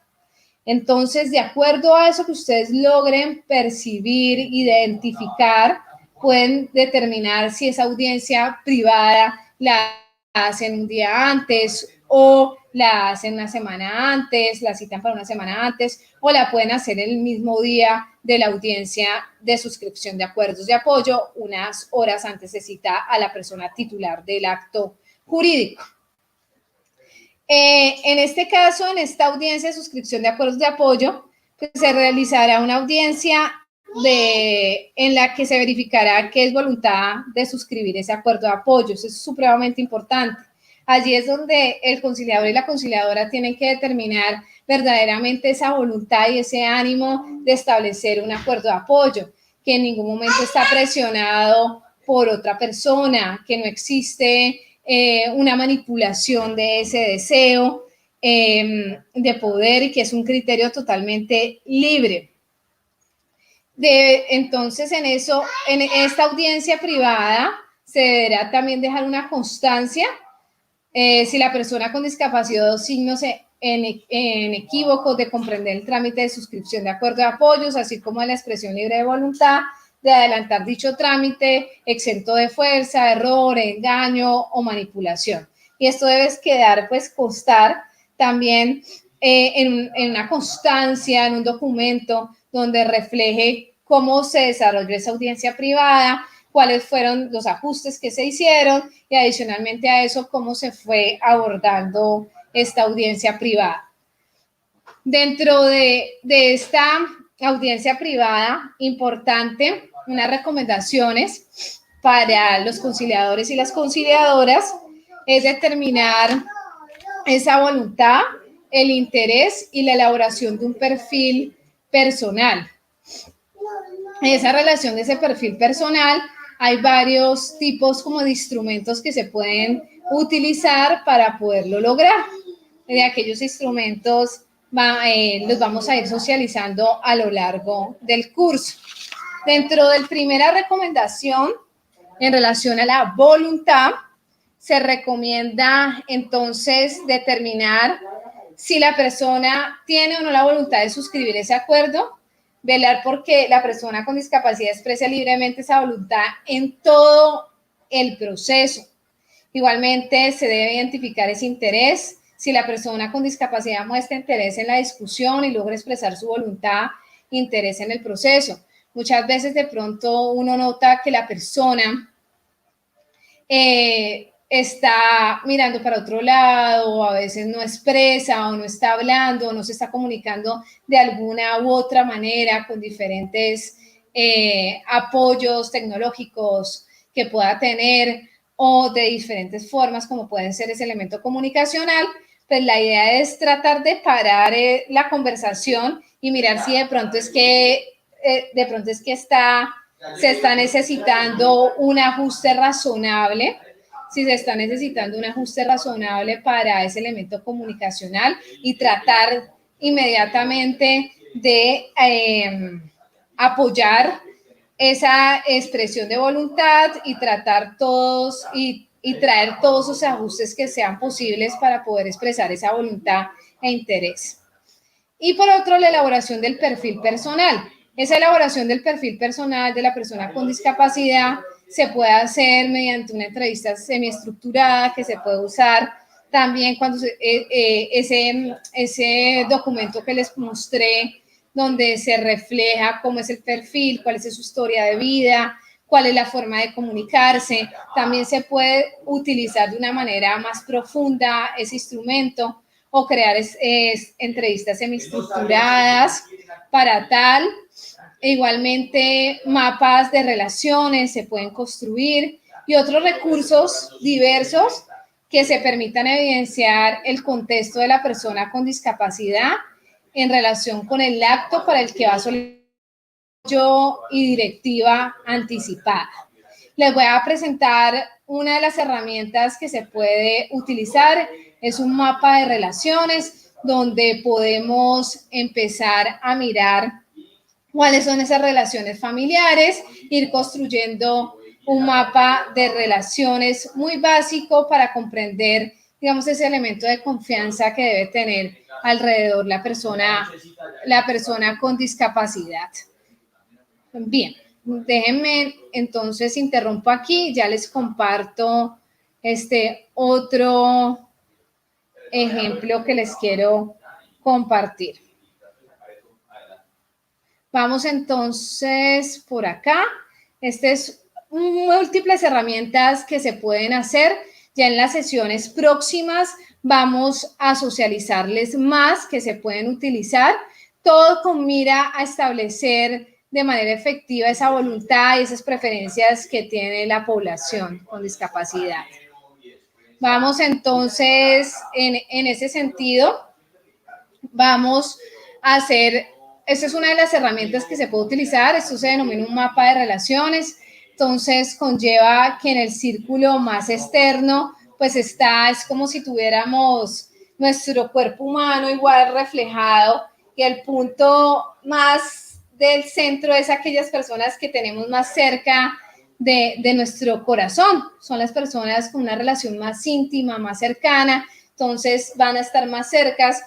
Entonces, de acuerdo a eso que ustedes logren percibir, identificar, pueden determinar si esa audiencia privada la hacen un día antes o la hacen una semana antes, la citan para una semana antes o la pueden hacer el mismo día de la audiencia de suscripción de acuerdos de apoyo, unas horas antes se cita a la persona titular del acto jurídico. En este caso, en esta audiencia de suscripción de acuerdos de apoyo, pues se realizará una audiencia en la que se verificará que es voluntad de suscribir ese acuerdo de apoyo. Eso es supremamente importante. Allí es donde el conciliador y la conciliadora tienen que determinar verdaderamente esa voluntad y ese ánimo de establecer un acuerdo de apoyo, que en ningún momento está presionado por otra persona, que no existe una manipulación de ese deseo de poder y que es un criterio totalmente libre. Entonces, en esta audiencia privada se deberá también dejar una constancia si la persona con discapacidad o signos equívocos de comprender el trámite de suscripción de acuerdo de apoyos, así como la expresión libre de voluntad de adelantar dicho trámite, exento de fuerza, error, engaño o manipulación. Y esto debe quedar, pues, constar también en una constancia, en un documento donde refleje cómo se desarrolló esa audiencia privada, cuáles fueron los ajustes que se hicieron y adicionalmente a eso, cómo se fue abordando esta audiencia privada. Dentro de esta audiencia privada, importante, unas recomendaciones para los conciliadores y las conciliadoras es determinar esa voluntad, el interés y la elaboración de un perfil personal. En esa relación de ese perfil personal hay varios tipos como de instrumentos que se pueden utilizar para poderlo lograr. De aquellos instrumentos los vamos a ir socializando a lo largo del curso. Dentro de la primera recomendación en relación a la voluntad, se recomienda entonces determinar si la persona tiene o no la voluntad de suscribir ese acuerdo, velar porque la persona con discapacidad exprese libremente esa voluntad en todo el proceso. Igualmente se debe identificar ese interés. Si la persona con discapacidad muestra interés en la discusión y logra expresar su voluntad, interés en el proceso. Muchas veces de pronto uno nota que la persona está mirando para otro lado, o a veces no expresa, o no está hablando, o no se está comunicando de alguna u otra manera con diferentes apoyos tecnológicos que pueda tener, o de diferentes formas como pueden ser ese elemento comunicacional. Pues la idea es tratar de parar la conversación y mirar si de pronto es que se está necesitando un ajuste razonable, si se está necesitando un ajuste razonable para ese elemento comunicacional y tratar inmediatamente de apoyar esa expresión de voluntad y tratar todos y traer todos esos ajustes que sean posibles para poder expresar esa voluntad e interés. Y por otro, la elaboración del perfil personal. Esa elaboración del perfil personal de la persona con discapacidad se puede hacer mediante una entrevista semiestructurada que se puede usar también cuando ese documento que les mostré, donde se refleja cómo es el perfil, cuál es su historia de vida, cuál es la forma de comunicarse. También se puede utilizar de una manera más profunda ese instrumento o crear entrevistas semiestructuradas para tal. Igualmente, mapas de relaciones se pueden construir y otros recursos diversos que se permitan evidenciar el contexto de la persona con discapacidad en relación con el acto para el que va a solicitar y directiva anticipada. Les voy a presentar una de las herramientas que se puede utilizar. Es un mapa de relaciones donde podemos empezar a mirar cuáles son esas relaciones familiares, ir construyendo un mapa de relaciones muy básico para comprender, digamos, ese elemento de confianza que debe tener alrededor la persona con discapacidad. Bien, déjenme entonces interrumpo aquí, ya les comparto este otro ejemplo que les quiero compartir. Vamos entonces por acá. Es múltiples herramientas que se pueden hacer. Ya en las sesiones próximas vamos a socializarles más que se pueden utilizar, todo con mira a establecer de manera efectiva esa voluntad y esas preferencias que tiene la población con discapacidad. Vamos entonces, en ese sentido, vamos a hacer, esta es una de las herramientas que se puede utilizar, esto se denomina un mapa de relaciones, entonces conlleva que en el círculo más externo, pues es como si tuviéramos nuestro cuerpo humano igual reflejado y el punto más del centro es aquellas personas que tenemos más cerca de nuestro corazón, son las personas con una relación más íntima, más cercana, entonces van a estar más cercas.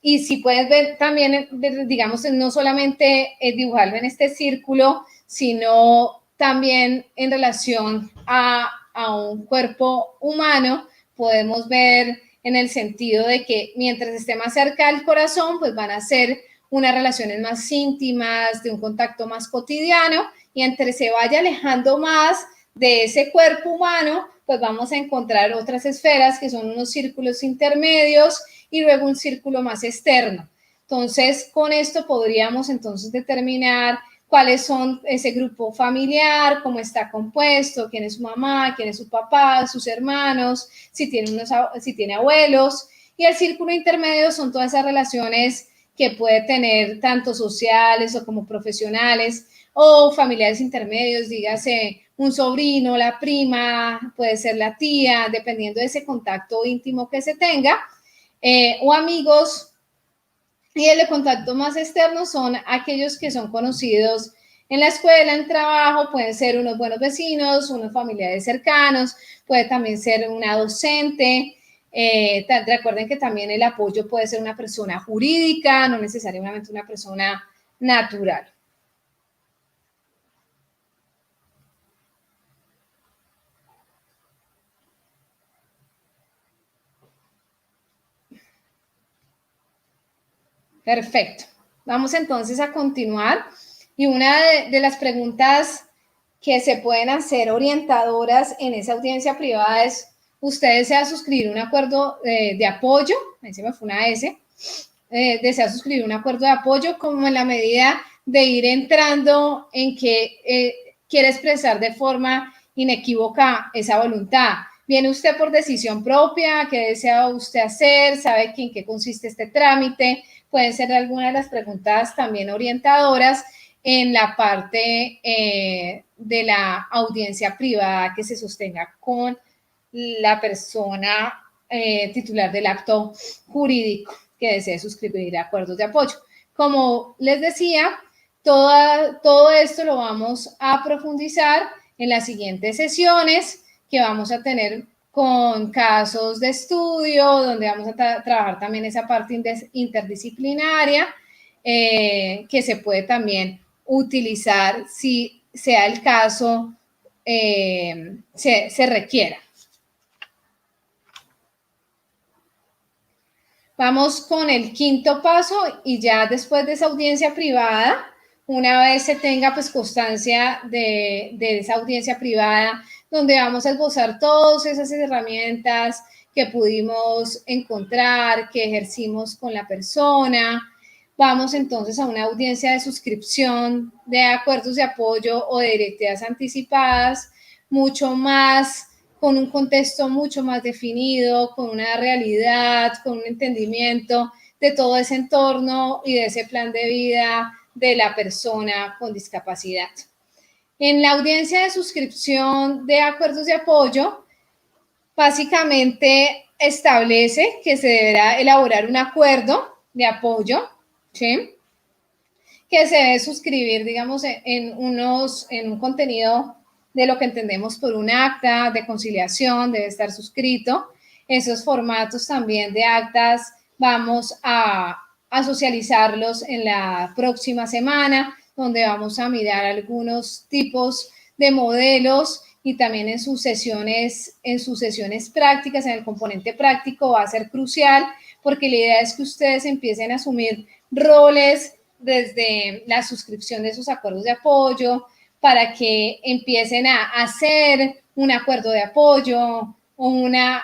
Y si puedes ver también, digamos, no solamente dibujarlo en este círculo, sino también en relación a un cuerpo humano, podemos ver en el sentido de que mientras esté más cerca del corazón, pues van a ser unas relaciones más íntimas, de un contacto más cotidiano, y entre se vaya alejando más de ese cuerpo humano, pues vamos a encontrar otras esferas que son unos círculos intermedios y luego un círculo más externo. Entonces, con esto podríamos entonces determinar cuáles son ese grupo familiar, cómo está compuesto, quién es su mamá, quién es su papá, sus hermanos, si tiene abuelos. Y el círculo intermedio son todas esas relaciones que puede tener tanto sociales o como profesionales o familiares intermedios, dígase un sobrino, la prima, puede ser la tía, dependiendo de ese contacto íntimo que se tenga, o amigos. Y el de contacto más externo son aquellos que son conocidos en la escuela, en trabajo, pueden ser unos buenos vecinos, unos familiares cercanos, puede también ser una docente. Recuerden que también el apoyo puede ser una persona jurídica, no necesariamente una persona natural. Perfecto. Vamos entonces a continuar. Y una de las preguntas que se pueden hacer orientadoras en esa audiencia privada es, ¿usted desea suscribir un acuerdo de apoyo? Ahí se me fue una S. ¿Desea suscribir un acuerdo de apoyo? Como en la medida de ir entrando en que quiere expresar de forma inequívoca esa voluntad. ¿Viene usted por decisión propia? ¿Qué desea usted hacer? ¿Sabe en qué consiste este trámite? Pueden ser algunas de las preguntas también orientadoras en la parte de la audiencia privada que se sostenga con la persona titular del acto jurídico que desee suscribir acuerdos de apoyo. Como les decía, todo esto lo vamos a profundizar en las siguientes sesiones que vamos a tener con casos de estudio, donde vamos a trabajar también esa parte interdisciplinaria que se puede también utilizar si sea el caso, se requiera. Vamos con el quinto paso y ya después de esa audiencia privada, una vez se tenga pues constancia de esa audiencia privada, donde vamos a esbozar todas esas herramientas que pudimos encontrar, que ejercimos con la persona. Vamos entonces a una audiencia de suscripción de acuerdos de apoyo o de directivas anticipadas, mucho más, con un contexto mucho más definido, con una realidad, con un entendimiento de todo ese entorno y de ese plan de vida de la persona con discapacidad. En la audiencia de suscripción de acuerdos de apoyo, básicamente establece que se deberá elaborar un acuerdo de apoyo, ¿sí?, que se debe suscribir, digamos, en un contenido de lo que entendemos por un acta de conciliación, debe estar suscrito. Esos formatos también de actas vamos a socializarlos en la próxima semana, donde vamos a mirar algunos tipos de modelos y también en sus sesiones prácticas, en el componente práctico va a ser crucial, porque la idea es que ustedes empiecen a asumir roles desde la suscripción de esos acuerdos de apoyo, para que empiecen a hacer un acuerdo de apoyo o una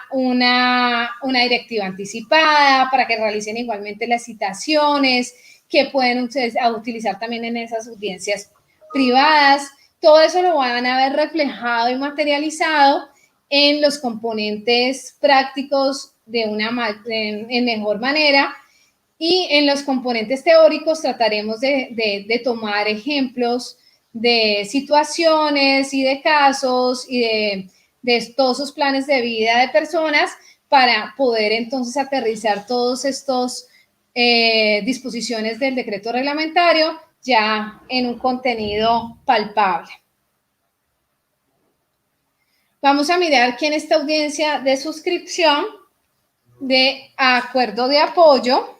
directiva anticipada, para que realicen igualmente las citaciones que pueden ustedes utilizar también en esas audiencias privadas. Todo eso lo van a ver reflejado y materializado en los componentes prácticos en mejor manera. Y en los componentes teóricos trataremos de tomar ejemplos de situaciones y de casos y de todos esos planes de vida de personas para poder entonces aterrizar todos estos disposiciones del decreto reglamentario ya en un contenido palpable. Vamos a mirar que en esta audiencia de suscripción de acuerdo de apoyo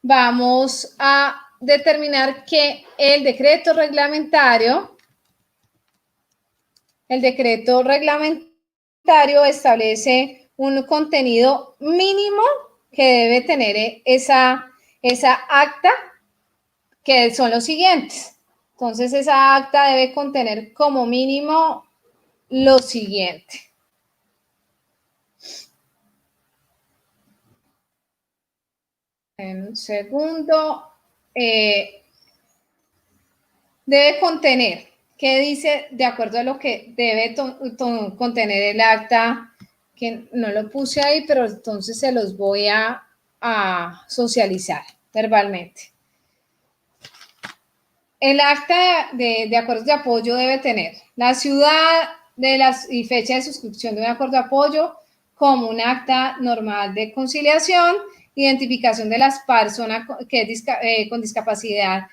vamos a determinar que el decreto reglamentario establece un contenido mínimo que debe tener esa esa acta, que son los siguientes. Entonces, esa acta debe contener como mínimo lo siguiente. En un segundo. Debe contener, ¿qué dice de acuerdo a lo que debe contener el acta? Que no lo puse ahí, pero entonces se los voy a socializar verbalmente. El acta de acuerdos de apoyo debe tener la ciudad y fecha de suscripción de un acuerdo de apoyo, como un acta normal de conciliación, identificación de las personas que es con discapacidad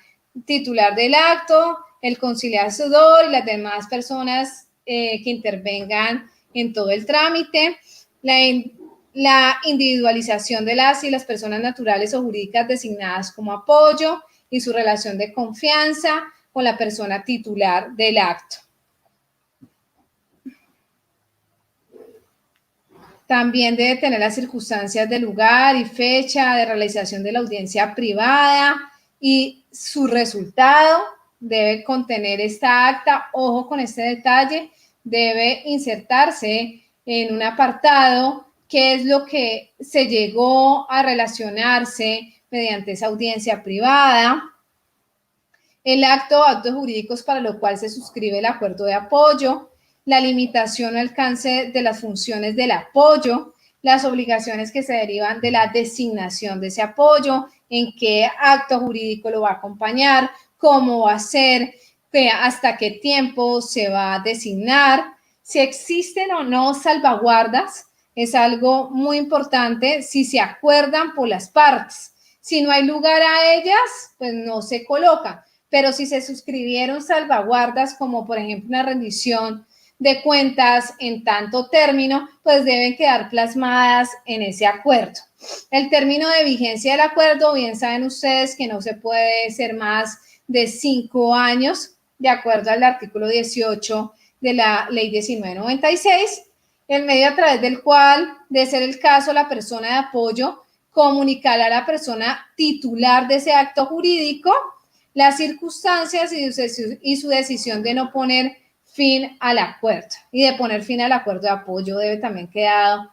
titular del acto, el conciliador y las demás personas que intervengan en todo el trámite, la individualización de las y las personas naturales o jurídicas designadas como apoyo y su relación de confianza con la persona titular del acto. También debe tener las circunstancias de lugar y fecha de realización de la audiencia privada y su resultado. Debe contener esta acta. Ojo con este detalle, debe insertarse en un apartado qué es lo que se llegó a relacionarse mediante esa audiencia privada. El actos jurídicos para lo cual se suscribe el acuerdo de apoyo, la limitación o alcance de las funciones del apoyo, las obligaciones que se derivan de la designación de ese apoyo, en qué acto jurídico lo va a acompañar, cómo va a ser, hasta qué tiempo se va a designar, si existen o no salvaguardas, es algo muy importante, si se acuerdan por las partes. Si no hay lugar a ellas, pues no se colocan. Pero si se suscribieron salvaguardas, como por ejemplo una rendición de cuentas en tanto término, pues deben quedar plasmadas en ese acuerdo. El término de vigencia del acuerdo, bien saben ustedes que no se puede ser más de 5 años, de acuerdo al artículo 18 de la ley 1996, el medio a través del cual, de ser el caso, la persona de apoyo comunicará a la persona titular de ese acto jurídico las circunstancias y su decisión de no poner fin al acuerdo. Y de poner fin al acuerdo de apoyo debe también quedar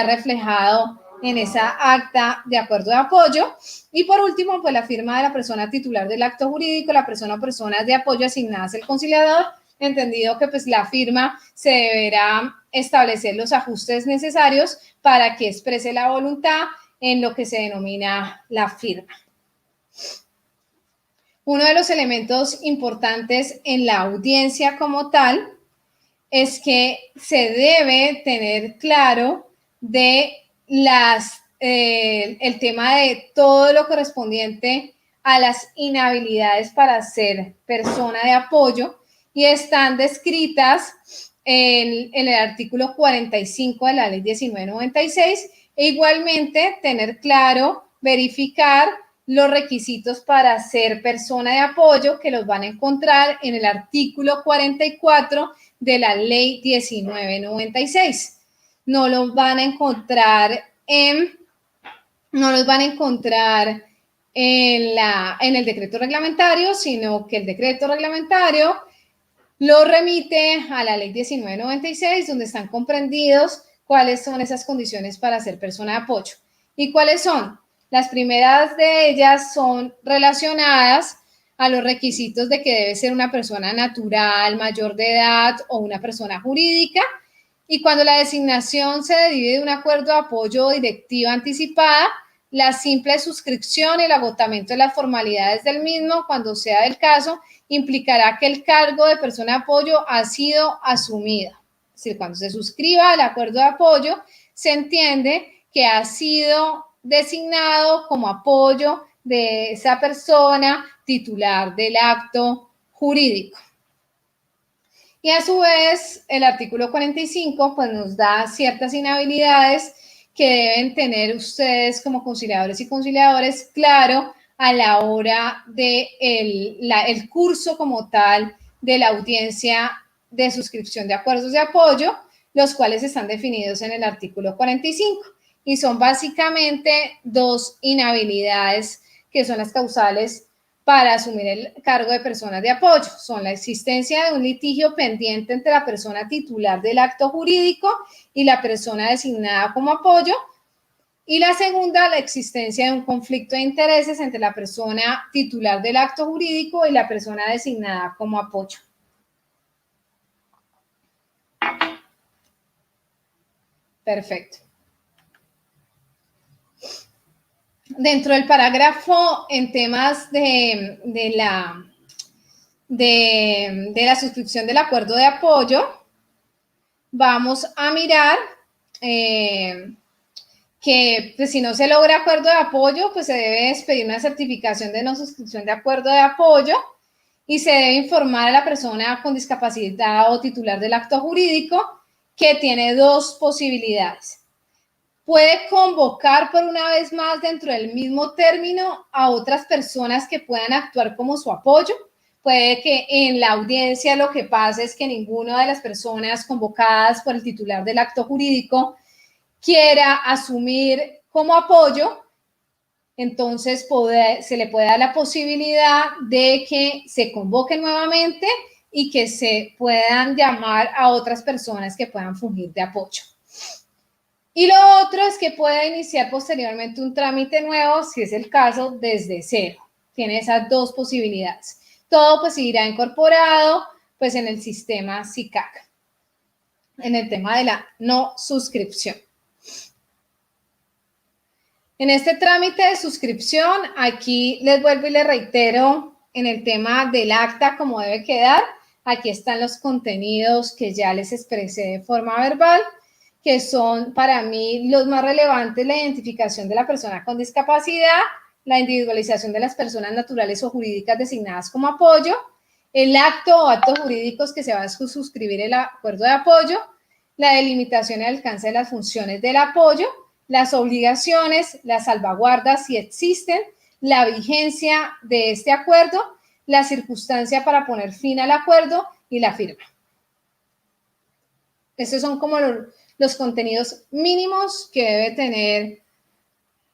reflejado en esa acta de acuerdo de apoyo. Y por último, pues la firma de la persona titular del acto jurídico, la persona o personas de apoyo asignadas al conciliador, entendido que pues la firma se deberá establecer los ajustes necesarios para que exprese la voluntad en lo que se denomina la firma. Uno de los elementos importantes en la audiencia como tal es que se debe tener claro de el tema de todo lo correspondiente a las inhabilidades para ser persona de apoyo y están descritas en el artículo 45 de la ley 1996 e igualmente tener claro, verificar los requisitos para ser persona de apoyo que los van a encontrar en el artículo 44 de la ley 1996. No los van a encontrar en el decreto reglamentario, sino que el decreto reglamentario lo remite a la ley 1996, donde están comprendidos cuáles son esas condiciones para ser persona de apoyo. ¿Y cuáles son? Las primeras de ellas son relacionadas a los requisitos de que debe ser una persona natural, mayor de edad o una persona jurídica. Y cuando la designación se derive de un acuerdo de apoyo o directiva anticipada, la simple suscripción y el agotamiento de las formalidades del mismo, cuando sea del caso, implicará que el cargo de persona de apoyo ha sido asumido. Es decir, cuando se suscriba al acuerdo de apoyo, se entiende que ha sido designado como apoyo de esa persona titular del acto jurídico. Y a su vez, el artículo 45 pues, nos da ciertas inhabilidades que deben tener ustedes como conciliadores y conciliadores claro a la hora de el curso como tal de la audiencia de suscripción de acuerdos de apoyo, los cuales están definidos en el artículo 45 y son básicamente 2 inhabilidades que son las causales para asumir el cargo de personas de apoyo. Son la existencia de un litigio pendiente entre la persona titular del acto jurídico y la persona designada como apoyo. Y la segunda, la existencia de un conflicto de intereses entre la persona titular del acto jurídico y la persona designada como apoyo. Perfecto. Dentro del parágrafo en temas de la suscripción del acuerdo de apoyo, vamos a mirar que pues, si no se logra acuerdo de apoyo, pues se debe expedir una certificación de no suscripción de acuerdo de apoyo y se debe informar a la persona con discapacidad o titular del acto jurídico que tiene dos posibilidades. Puede convocar por una vez más dentro del mismo término a otras personas que puedan actuar como su apoyo. Puede que en la audiencia lo que pase es que ninguna de las personas convocadas por el titular del acto jurídico quiera asumir como apoyo, entonces se le puede dar la posibilidad de que se convoque nuevamente y que se puedan llamar a otras personas que puedan fungir de apoyo. Y lo otro es que pueda iniciar posteriormente un trámite nuevo, si es el caso, desde cero. Tiene esas dos posibilidades. Todo pues irá incorporado pues en el sistema SICAC, en el tema de la no suscripción. En este trámite de suscripción, aquí les vuelvo y les reitero en el tema del acta cómo debe quedar. Aquí están los contenidos que ya les expresé de forma verbal, que son para mí los más relevantes: la identificación de la persona con discapacidad, la individualización de las personas naturales o jurídicas designadas como apoyo, el acto o actos jurídicos que se va a suscribir el acuerdo de apoyo, la delimitación y alcance de las funciones del apoyo, las obligaciones, las salvaguardas si existen, la vigencia de este acuerdo, la circunstancia para poner fin al acuerdo y la firma. Estos son como los contenidos mínimos que debe tener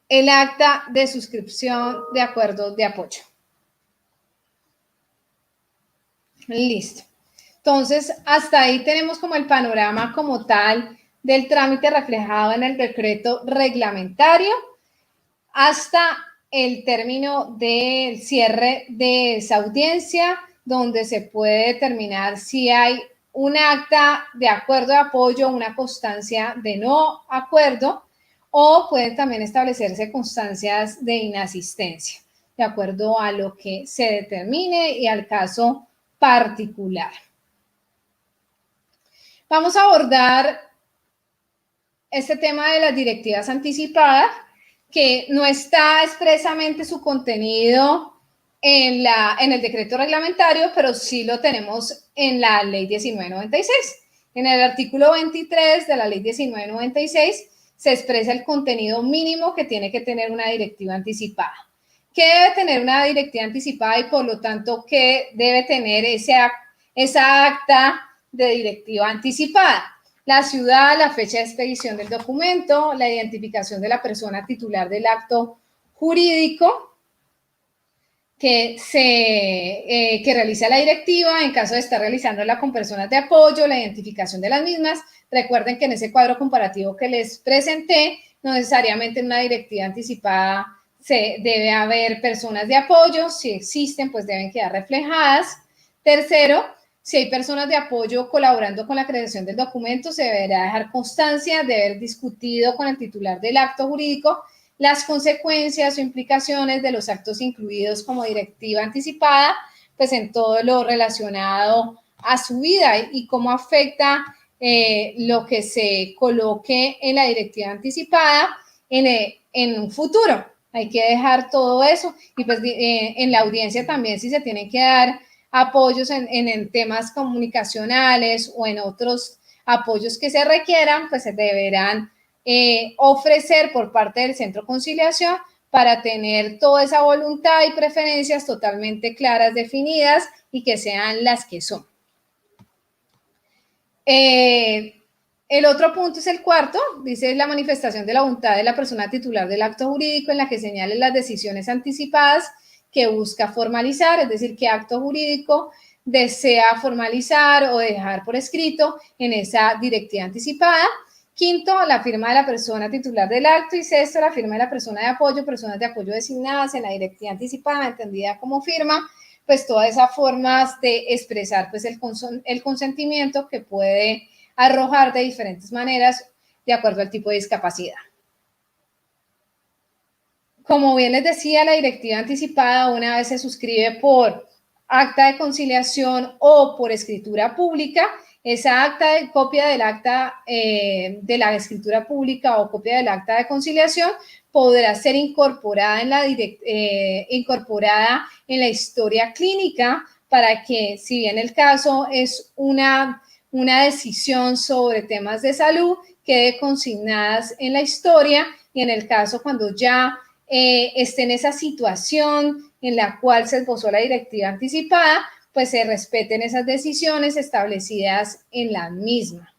el acta de suscripción de acuerdo de apoyo. Listo. Entonces, hasta ahí tenemos como el panorama como tal del trámite reflejado en el decreto reglamentario hasta el término del cierre de esa audiencia, donde se puede determinar si hay un acta de acuerdo de apoyo, una constancia de no acuerdo, o pueden también establecerse constancias de inasistencia, de acuerdo a lo que se determine y al caso particular. Vamos a abordar este tema de las directivas anticipadas, que no está expresamente su contenido en el decreto reglamentario, pero sí lo tenemos en la ley 1996. En el artículo 23 de la ley 1996 se expresa el contenido mínimo que tiene que tener una directiva anticipada. ¿Qué debe tener una directiva anticipada y por lo tanto qué debe tener esa acta de directiva anticipada? La ciudad, la fecha de expedición del documento, la identificación de la persona titular del acto jurídico que realiza la directiva en caso de estar realizándola con personas de apoyo, la identificación de las mismas. Recuerden que en ese cuadro comparativo que les presenté, no necesariamente en una directiva anticipada debe haber personas de apoyo. Si existen, pues deben quedar reflejadas. Tercero, si hay personas de apoyo colaborando con la creación del documento, se deberá dejar constancia de haber discutido con el titular del acto jurídico las consecuencias o implicaciones de los actos incluidos como directiva anticipada, pues en todo lo relacionado a su vida y cómo afecta lo que se coloque en la directiva anticipada en un futuro. Hay que dejar todo eso y pues en la audiencia también, si se tienen que dar apoyos en temas comunicacionales o en otros apoyos que se requieran, pues se deberán ofrecer por parte del Centro Conciliación para tener toda esa voluntad y preferencias totalmente claras, definidas y que sean las que son. El otro punto es el cuarto, dice la manifestación de la voluntad de la persona titular del acto jurídico en la que señale las decisiones anticipadas que busca formalizar, es decir, qué acto jurídico desea formalizar o dejar por escrito en esa directiva anticipada. Quinto, la firma de la persona titular del acto. Y sexto, la firma de la persona de apoyo, personas de apoyo designadas en la directiva anticipada, entendida como firma, pues todas esas formas de expresar pues el consentimiento que puede arrojar de diferentes maneras de acuerdo al tipo de discapacidad. Como bien les decía, la directiva anticipada una vez se suscribe por acta de conciliación o por escritura pública, esa acta de copia del acta de la escritura pública o copia del acta de conciliación podrá ser incorporada incorporada en la historia clínica para que, si bien el caso es una decisión sobre temas de salud, quede consignadas en la historia, y en el caso cuando ya esté en esa situación en la cual se esbozó la directiva anticipada, pues se respeten esas decisiones establecidas en la misma.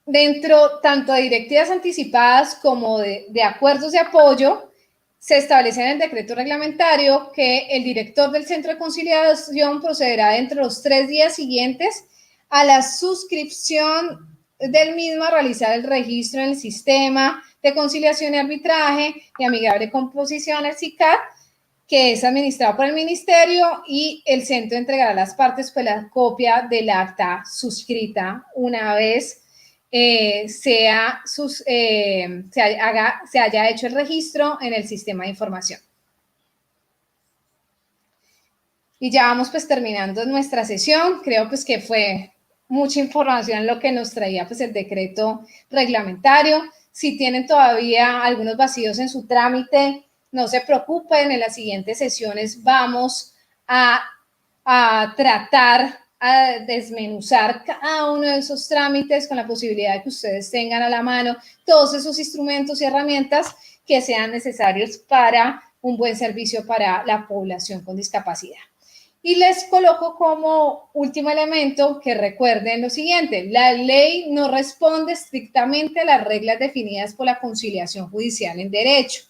Dentro tanto de directivas anticipadas como de acuerdos de apoyo, se establece en el decreto reglamentario que el director del centro de conciliación procederá dentro de los 3 días siguientes a la suscripción del mismo a realizar el registro en el sistema de conciliación y arbitraje y amigable composición, el SICAR, que es administrado por el ministerio, y el centro entregará a las partes pues la copia del acta suscrita una vez se haya hecho el registro en el sistema de información. Y ya vamos pues terminando nuestra sesión. Creo pues que fue mucha información lo que nos traía pues el decreto reglamentario. Si tienen todavía algunos vacíos en su trámite, no se preocupen, en las siguientes sesiones vamos a tratar, a desmenuzar cada uno de esos trámites con la posibilidad de que ustedes tengan a la mano todos esos instrumentos y herramientas que sean necesarios para un buen servicio para la población con discapacidad. Y les coloco como último elemento que recuerden lo siguiente: la ley no responde estrictamente a las reglas definidas por la conciliación judicial en derecho,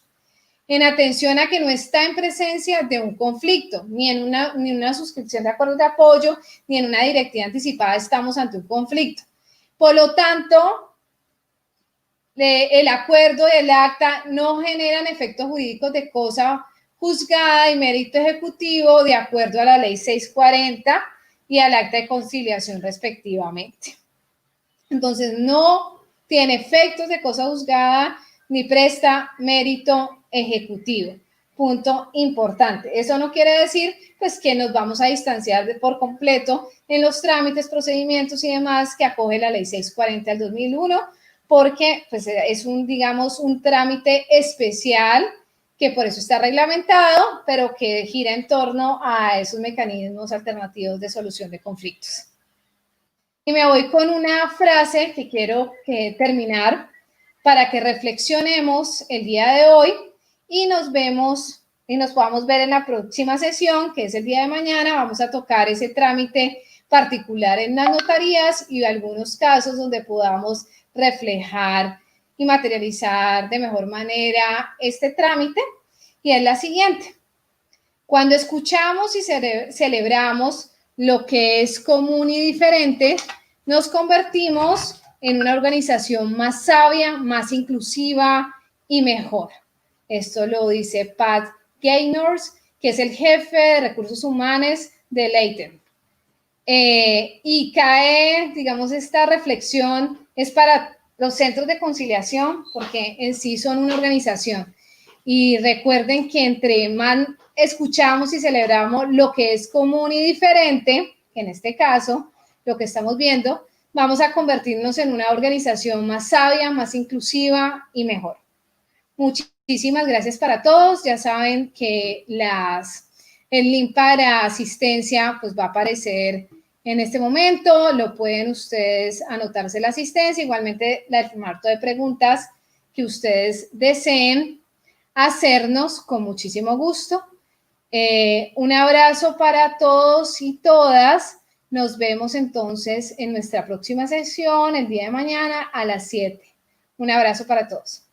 en atención a que no está en presencia de un conflicto, ni en una suscripción de acuerdos de apoyo, ni en una directiva anticipada estamos ante un conflicto. Por lo tanto, el acuerdo y el acta no generan efectos jurídicos de cosa juzgada y mérito ejecutivo de acuerdo a la ley 640 y al acta de conciliación respectivamente. Entonces, no tiene efectos de cosa juzgada ni presta mérito ejecutivo. Punto importante. Eso no quiere decir pues que nos vamos a distanciar por completo en los trámites, procedimientos y demás que acoge la ley 640 del 2001, porque pues es digamos, un trámite especial que por eso está reglamentado, pero que gira en torno a esos mecanismos alternativos de solución de conflictos. Y me voy con una frase que quiero terminar para que reflexionemos el día de hoy y nos vemos y nos podamos ver en la próxima sesión, que es el día de mañana. Vamos a tocar ese trámite particular en las notarías y algunos casos donde podamos reflejar y materializar de mejor manera este trámite. Y es la siguiente: cuando escuchamos y celebramos lo que es común y diferente, nos convertimos en una organización más sabia, más inclusiva y mejor. Esto lo dice Pat Gaynors, que es el jefe de recursos humanos de Leighton. Y cae, digamos, esta reflexión es para los centros de conciliación, porque en sí son una organización. Y recuerden que entre más escuchamos y celebramos lo que es común y diferente, en este caso, lo que estamos viendo, vamos a convertirnos en una organización más sabia, más inclusiva y mejor. Muchísimas gracias para todos. Ya saben que el link para asistencia pues va a aparecer en este momento. Lo pueden ustedes anotarse la asistencia, igualmente el formato de preguntas que ustedes deseen hacernos con muchísimo gusto. Un abrazo para todos y todas Nos vemos entonces en nuestra próxima sesión el día de mañana a las 7. Un abrazo para todos.